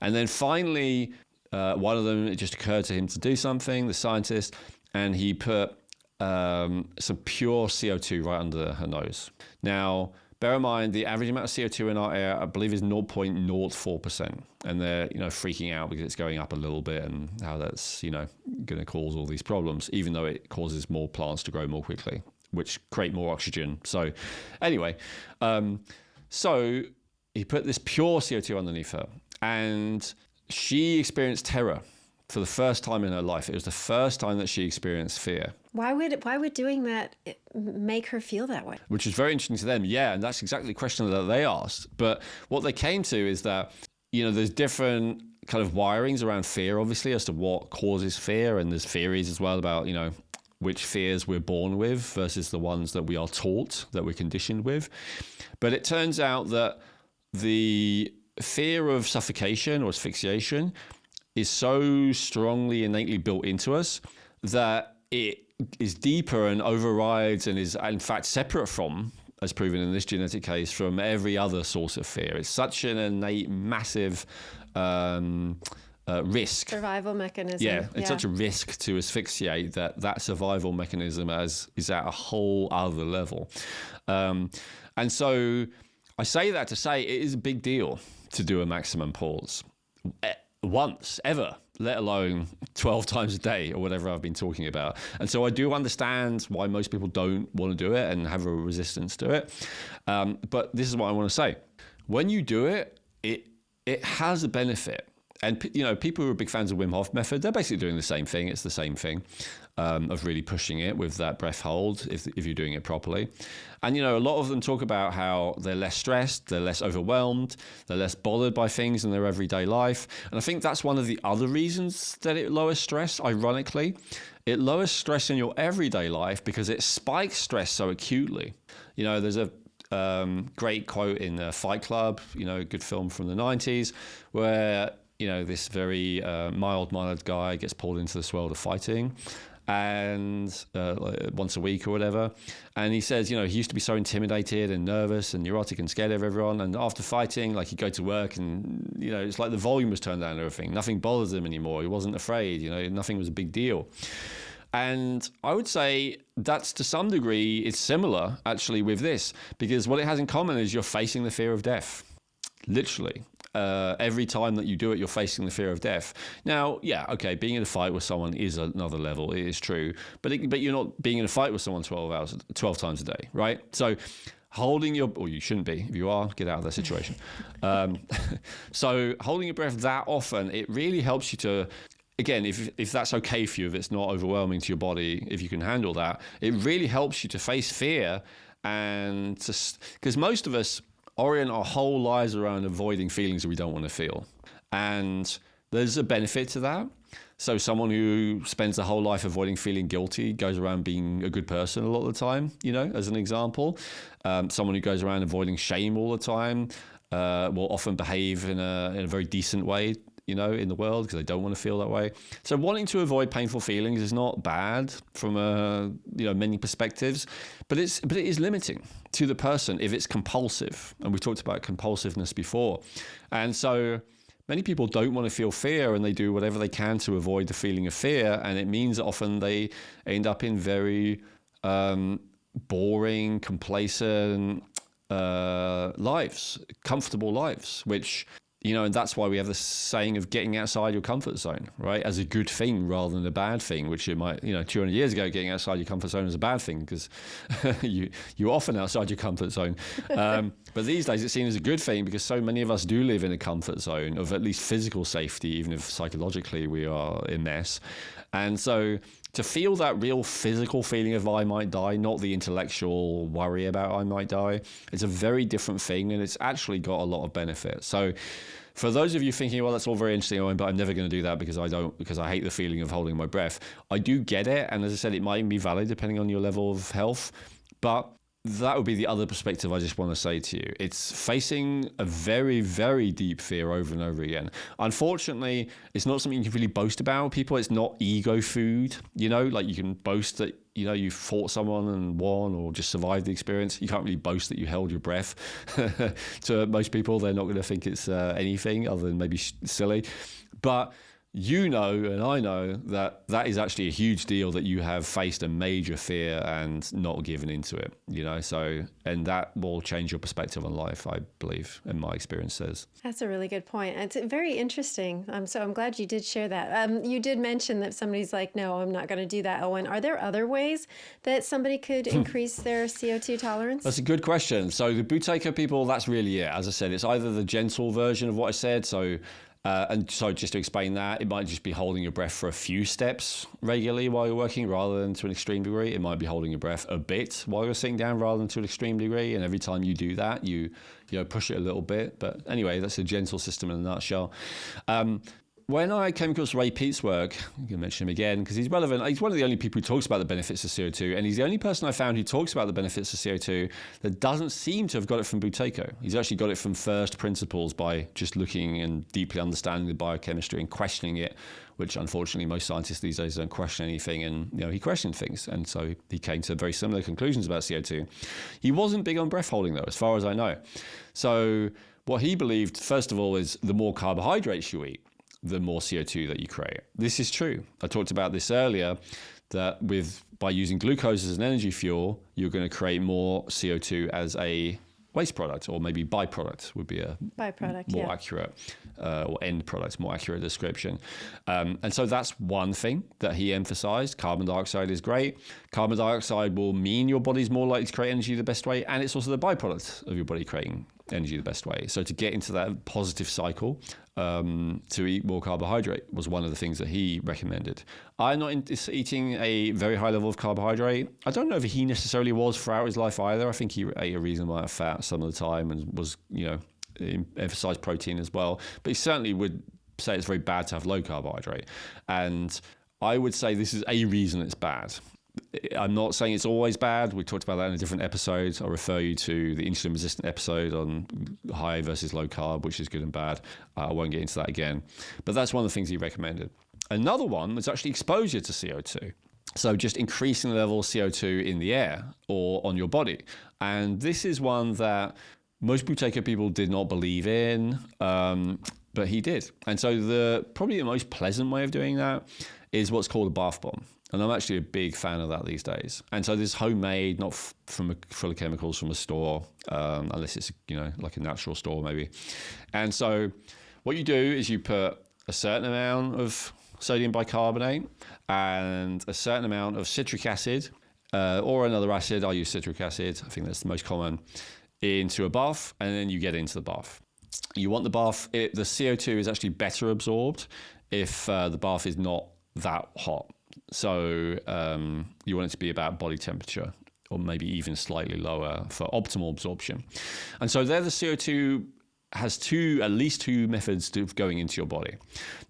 Speaker 1: and then finally, one of them, it just occurred to him to do something, the scientist, and he put some pure CO2 right under her nose. Now, bear in mind, the average amount of CO2 in our air, I believe, is 0.04%. And they're, freaking out because it's going up a little bit and how that's, going to cause all these problems, even though it causes more plants to grow more quickly, which create more oxygen. So anyway, so he put this pure CO2 underneath her, and she experienced terror for the first time in her life. It was the first time that she experienced fear.
Speaker 2: Why would doing that make her feel that way?
Speaker 1: Which is very interesting to them, yeah, and that's exactly the question that they asked. But what they came to is that, there's different kind of wirings around fear, obviously, as to what causes fear, and there's theories as well about, which fears we're born with versus the ones that we are taught, that we're conditioned with. But it turns out that the fear of suffocation or asphyxiation is so strongly innately built into us that it is deeper and overrides and is in fact separate from, as proven in this genetic case, from every other source of fear. It's such an innate, massive risk.
Speaker 2: Survival mechanism.
Speaker 1: Yeah, it's such a risk to asphyxiate that survival mechanism is at a whole other level. And so I say that to say it is a big deal to do a maximum pause. Once, ever, let alone 12 times a day or whatever I've been talking about. And so I do understand why most people don't want to do it and have a resistance to it. But this is what I want to say. When you do it, it has a benefit. And, people who are big fans of Wim Hof method, they're basically doing the same thing. It's the same thing of really pushing it with that breath hold if you're doing it properly. And, a lot of them talk about how they're less stressed, they're less overwhelmed, they're less bothered by things in their everyday life. And I think that's one of the other reasons that it lowers stress, ironically. It lowers stress in your everyday life because it spikes stress so acutely. There's a great quote in Fight Club, a good film from the 90s, where this very mild-mannered guy gets pulled into this world of fighting, and once a week or whatever. And he says, he used to be so intimidated and nervous and neurotic and scared of everyone. And after fighting, he'd go to work and, it's like the volume was turned down and everything. Nothing bothers him anymore. He wasn't afraid, nothing was a big deal. And I would say that's to some degree, it's similar actually with this, because what it has in common is you're facing the fear of death, literally. Every time that you do it, you're facing the fear of death. Now, yeah, okay, being in a fight with someone is another level. It is true. But you're not being in a fight with someone 12 times a day, right? So holding or you shouldn't be. If you are, get out of that situation. So holding your breath that often, it really helps you to, again, if that's okay for you, if it's not overwhelming to your body, if you can handle that, it really helps you to face fear and because most of us orient our whole lives around avoiding feelings that we don't want to feel. And there's a benefit to that. So someone who spends their whole life avoiding feeling guilty goes around being a good person a lot of the time, as an example. Someone who goes around avoiding shame all the time will often behave in a very decent way, in the world because they don't want to feel that way. So wanting to avoid painful feelings is not bad from many perspectives, but it is limiting to the person if it's compulsive. And we've talked about compulsiveness before. And so many people don't want to feel fear and they do whatever they can to avoid the feeling of fear. And it means that often they end up in very boring, complacent lives, comfortable lives, which and that's why we have this saying of getting outside your comfort zone, right? As a good thing rather than a bad thing, which it might, 200 years ago, getting outside your comfort zone was a bad thing because you're often outside your comfort zone. But these days it's seen as a good thing because so many of us do live in a comfort zone of at least physical safety, even if psychologically we are a mess. And so to feel that real physical feeling of I might die, not the intellectual worry about I might die, it's a very different thing, and it's actually got a lot of benefit. So for those of you thinking, well, that's all very interesting, Owen, but I'm never going to do that because I hate the feeling of holding my breath. I do get it. And as I said, it might even be valid depending on your level of health. But that would be the other perspective I just want to say to you. It's facing a very, very deep fear over and over again. Unfortunately, it's not something you can really boast about, people. It's not ego food, like you can boast that, you fought someone and won or just survived the experience. You can't really boast that you held your breath. To most people, they're not going to think it's anything other than maybe silly. But and I know that is actually a huge deal, that you have faced a major fear and not given into it, and that will change your perspective on life, I believe, and my experience says.
Speaker 2: That's a really good point. It's very interesting. So I'm glad you did share that. You did mention that somebody's like, no, I'm not going to do that, Elwin. Are there other ways that somebody could increase their CO2 tolerance?
Speaker 1: That's a good question. So the Buteyko people, that's really it. As I said, it's either the gentle version of what I said. And so just to explain that, it might just be holding your breath for a few steps regularly while you're working rather than to an extreme degree. It might be holding your breath a bit while you're sitting down rather than to an extreme degree. And every time you do that, you push it a little bit. But anyway, that's a gentle system in a nutshell. When I came across Ray Peat's work, I'm going to mention him again because he's relevant. He's one of the only people who talks about the benefits of CO2, and he's the only person I found who talks about the benefits of CO2 that doesn't seem to have got it from Buteyko. He's actually got it from first principles by just looking and deeply understanding the biochemistry and questioning it, which unfortunately most scientists these days don't question anything, and he questioned things, and so he came to very similar conclusions about CO2. He wasn't big on breath holding though, as far as I know. So what he believed, first of all, is the more carbohydrates you eat, the more CO2 that you create. This is true. I talked about this earlier, that by using glucose as an energy fuel, you're going to create more CO2 as a waste product, or maybe byproduct would be a
Speaker 2: byproduct,
Speaker 1: more accurate, or end product, more accurate description. And so that's one thing that he emphasized. Carbon dioxide is great. Carbon dioxide will mean your body's more likely to create energy the best way, and it's also the byproduct of your body creating energy the best way. So to get into that positive cycle, to eat more carbohydrate was one of the things that he recommended. I'm not eating a very high level of carbohydrate. I don't know if he necessarily was throughout his life either. I think he ate a reasonable amount of fat some of the time and was, emphasized protein as well. But he certainly would say it's very bad to have low carbohydrate. And I would say this is a reason it's bad. I'm not saying it's always bad. We talked about that in a different episode. I'll refer you to the insulin resistant episode on high versus low carb, which is good and bad. I won't get into that again. But that's one of the things he recommended. Another one was actually exposure to CO2. So just increasing the level of CO2 in the air or on your body. And this is one that most Buteyko people did not believe in, but he did. And so probably the most pleasant way of doing that is what's called a bath bomb. And I'm actually a big fan of that these days. And so this is homemade, not full of chemicals from a store, unless it's, like a natural store maybe. And so what you do is you put a certain amount of sodium bicarbonate and a certain amount of citric acid, or another acid. I use citric acid. I think that's the most common, into a bath, and then you get into the bath. You want the bath, the CO2 is actually better absorbed if the bath is not that hot. So you want it to be about body temperature, or maybe even slightly lower for optimal absorption. And so there the CO2 has at least two methods of going into your body.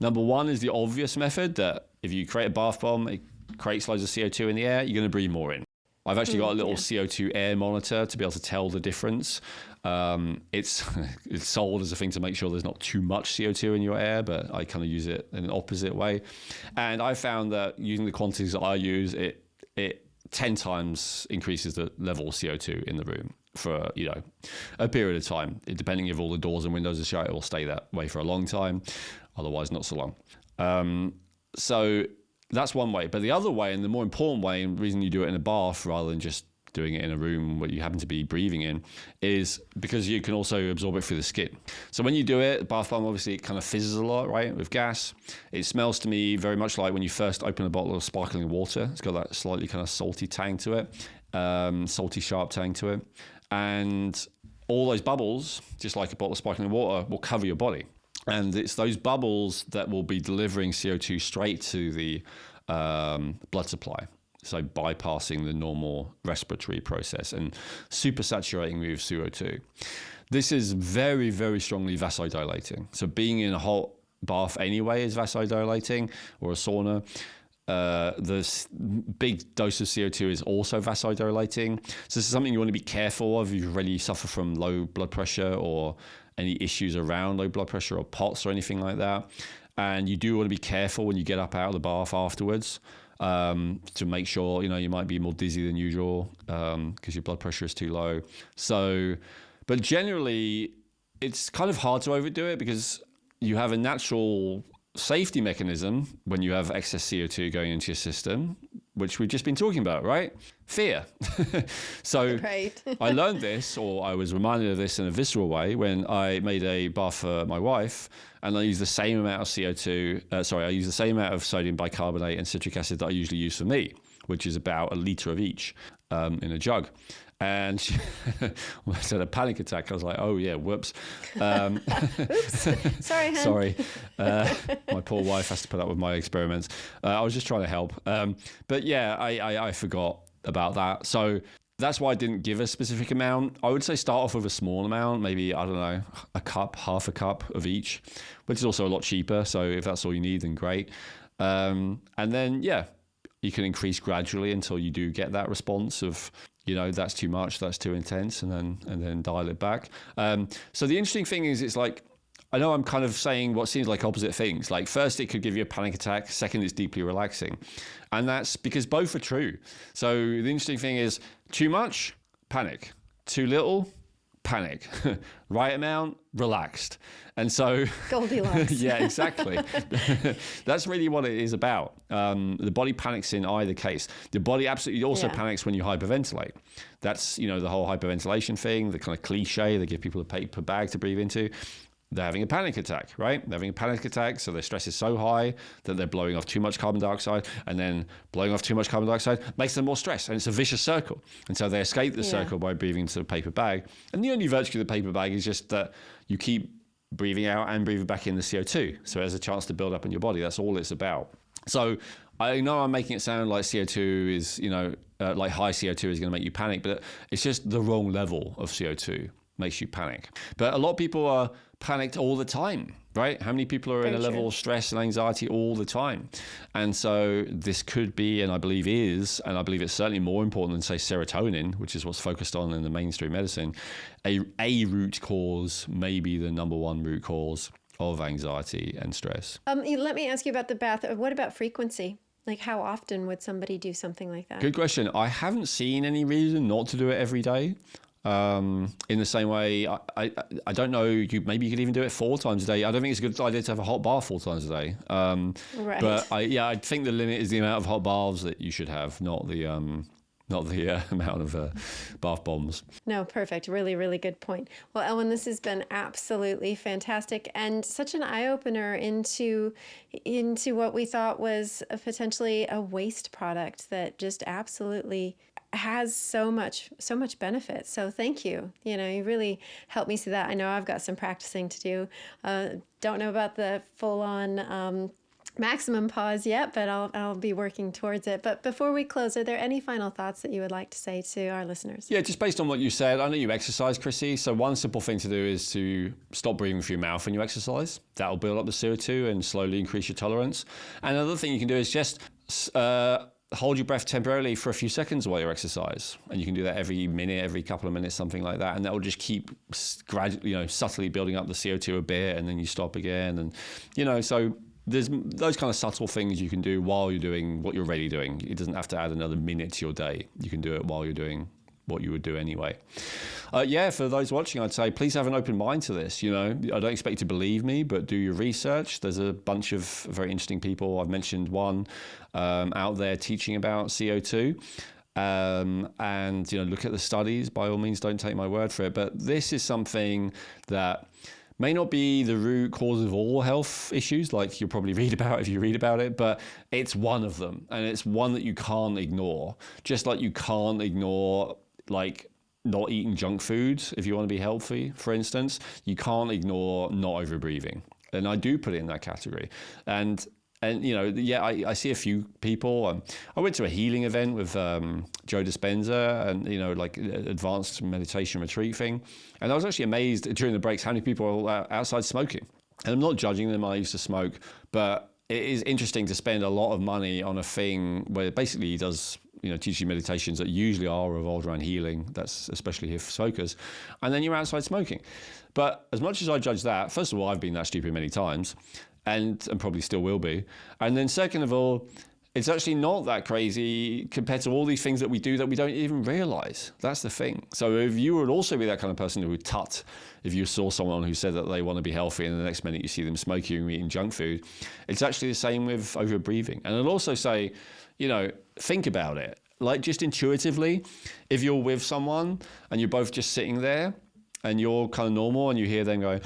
Speaker 1: Number one is the obvious method that if you create a bath bomb, it creates loads of CO2 in the air, you're going to breathe more in. I've actually got a little CO2 air monitor to be able to tell the difference. It's sold as a thing to make sure there's not too much CO2 in your air, but I kind of use it in an opposite way. And I found that using the quantities that I use, it 10 times increases the level of CO2 in the room for a period of time. Depending if all the doors and windows are shut, it will stay that way for a long time. Otherwise, not so long. So that's one way. But the other way, and the more important way, and the reason you do it in a bath rather than just doing it in a room where you happen to be breathing in, is because you can also absorb it through the skin. So when you do it, bath bomb, obviously it kind of fizzes a lot, right, with gas. It smells to me very much like when you first open a bottle of sparkling water. It's got that slightly kind of salty tang to it, salty sharp tang to it. And all those bubbles, just like a bottle of sparkling water, will cover your body. And it's those bubbles that will be delivering CO2 straight to the blood supply. So bypassing the normal respiratory process and supersaturating with CO2. This is very, very strongly vasodilating. So being in a hot bath anyway is vasodilating, or a sauna. The big dose of CO2 is also vasodilating. So this is something you want to be careful of if you really suffer from low blood pressure or any issues around low blood pressure or POTS or anything like that. And you do want to be careful when you get up out of the bath afterwards. To make sure, you might be more dizzy than usual because your blood pressure is too low. So, but generally, it's kind of hard to overdo it because you have a natural safety mechanism when you have excess CO2 going into your system, which we've just been talking about, right? Fear. So right. I learned this, or I was reminded of this in a visceral way when I made a bath for my wife, and I used the same amount of I used the same amount of sodium bicarbonate and citric acid that I usually use for me, which is about 1 liter of each in a jug. And she when I said a panic attack, I was like, oh yeah, whoops.
Speaker 2: Oops, sorry, hun.
Speaker 1: Sorry. My poor wife has to put up with my experiments. I was just trying to help. But yeah, I forgot about that. So that's why I didn't give a specific amount. I would say start off with a small amount, maybe, I don't know, a cup, half a cup of each, which is also a lot cheaper. So if that's all you need, then great. And then, yeah, you can increase gradually until you do get that response of, that's too much, that's too intense, and then dial it back. So the interesting thing is, it's like, I know I'm kind of saying what seems like opposite things. Like first, it could give you a panic attack. Second, it's deeply relaxing. And that's because both are true. So the interesting thing is too much, panic. Too little, panic. Right amount, relaxed. And so
Speaker 2: Goldilocks.
Speaker 1: Yeah, exactly. That's really what it is about. The body panics in either case. The body absolutely also panics when you hyperventilate. That's, the whole hyperventilation thing, the kind of cliche, they give people a paper bag to breathe into. They're having a panic attack, right? They're having a panic attack, so their stress is so high that they're blowing off too much carbon dioxide, and then blowing off too much carbon dioxide makes them more stressed, and it's a vicious circle. And so they escape the circle by breathing into the paper bag. And the only virtue of the paper bag is just that you keep breathing out and breathing back in the CO2. So there's a chance to build up in your body. That's all it's about. So I know I'm making it sound like CO2 is, like high CO2 is going to make you panic, but it's just the wrong level of CO2 makes you panic. But a lot of people are panicked all the time, right? How many people are in a level of stress and anxiety all the time? And so this could be, and I believe is, and I believe it's certainly more important than, say, serotonin, which is what's focused on in the mainstream medicine, a root cause, maybe the number one root cause of anxiety and stress.
Speaker 2: Let me ask you about the bath. What about frequency? Like how often would somebody do something like that?
Speaker 1: Good question. I haven't seen any reason not to do it every day. In the same way, I don't know, maybe you could even do it 4 times a day. I don't think it's a good idea to have a hot bath 4 times a day.
Speaker 2: Right.
Speaker 1: But I think the limit is the amount of hot baths that you should have, not the amount of bath bombs.
Speaker 2: No, perfect. Really, really good point. Well, Elwin, this has been absolutely fantastic and such an eye-opener into what we thought was potentially a waste product that just absolutely has so much benefit. So thank you. You really helped me see that. I know I've got some practicing to do. Don't know about the full-on maximum pause yet, but I'll be working towards it. But before we close, are there any final thoughts that you would like to say to our listeners? Yeah,
Speaker 1: just based on what you said, I know you exercise, Chrissy. So one simple thing to do is to stop breathing through your mouth when you exercise. That'll build up the CO2 and slowly increase your tolerance. And another thing you can do is just hold your breath temporarily for a few seconds while you exercise. And you can do that every minute, every couple of minutes, something like that. And that will just keep gradually, subtly building up the CO2 a bit, and then you stop again. And, so there's those kind of subtle things you can do while you're doing what you're already doing. It doesn't have to add another minute to your day. You can do it while you're doing what you would do anyway. For those watching, I'd say please have an open mind to this. I don't expect you to believe me, but do your research. There's a bunch of very interesting people. I've mentioned one out there teaching about CO2. And, look at the studies. By all means, don't take my word for it. But this is something that may not be the root cause of all health issues, like you'll probably read about if you read about it, but it's one of them. And it's one that you can't ignore. Just like you can't ignore, like, not eating junk foods if you want to be healthy, for instance. You can't ignore not overbreathing. And I do put it in that category. And I see a few people. I went to a healing event with Joe Dispenza and, like advanced meditation retreat thing. And I was actually amazed during the breaks how many people are outside smoking. And I'm not judging them. I used to smoke. But it is interesting to spend a lot of money on a thing where basically he does, teach you meditations that usually are revolved around healing. That's especially here for smokers. And then you're outside smoking. But as much as I judge that, first of all, I've been that stupid many times. And probably still will be. And then second of all, it's actually not that crazy compared to all these things that we do that we don't even realize. That's the thing. So if you would also be that kind of person who would tut if you saw someone who said that they want to be healthy and the next minute you see them smoking or eating junk food, it's actually the same with overbreathing. And I'll also say, think about it. Like just intuitively, if you're with someone and you're both just sitting there and you're kind of normal and you hear them going,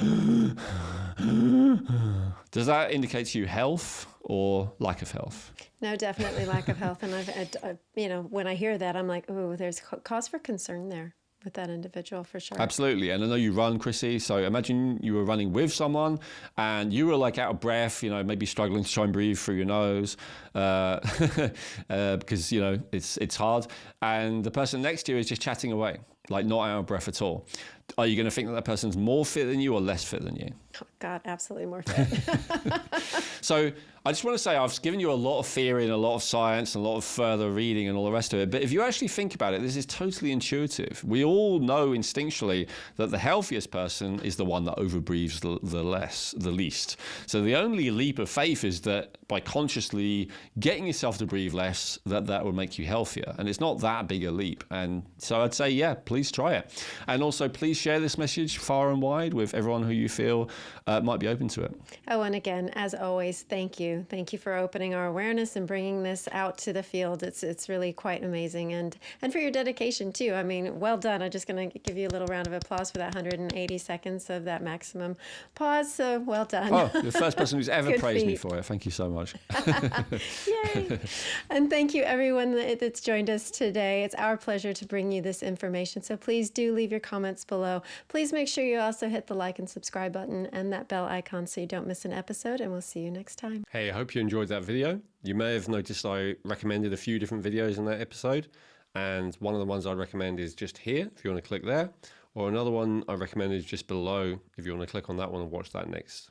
Speaker 1: does that indicate to you health or lack of health?
Speaker 2: No, definitely lack of health. And when I hear that, I'm like, oh, there's cause for concern there with that individual for sure.
Speaker 1: Absolutely. And I know you run, Chrissy. So imagine you were running with someone and you were like out of breath, maybe struggling to try and breathe through your nose because, it's hard. And the person next to you is just chatting away, like not out of breath at all. Are you going to think that person's more fit than you or less fit than you?
Speaker 2: Oh, God, absolutely more fit.
Speaker 1: So I just want to say I've given you a lot of theory and a lot of science and a lot of further reading and all the rest of it. But if you actually think about it, this is totally intuitive. We all know instinctually that the healthiest person is the one that overbreathes the least. So the only leap of faith is that by consciously getting yourself to breathe less, that will make you healthier. And it's not that big a leap. And so I'd say, yeah, please try it. And also please share this message far and wide with everyone who you feel might be open to it.
Speaker 2: Oh, and again, as always, thank you. Thank you for opening our awareness and bringing this out to the field. It's really quite amazing. And for your dedication, too. I mean, well done. I'm just going to give you a little round of applause for that 180 seconds of that maximum pause. So well done.
Speaker 1: Oh, you're the first person who's ever praised me
Speaker 2: feat.
Speaker 1: for it. Thank you so much.
Speaker 2: Yay. And thank you, everyone that's joined us today. It's our pleasure to bring you this information. So please do leave your comments below. Please make sure you also hit the like and subscribe button and that bell icon so you don't miss an episode. And we'll see you next time.
Speaker 1: Hey, I hope you enjoyed that video. You may have noticed I recommended a few different videos in that episode. And one of the ones I recommend is just here, if you want to click there. Or another one I recommend is just below, if you want to click on that one and watch that next.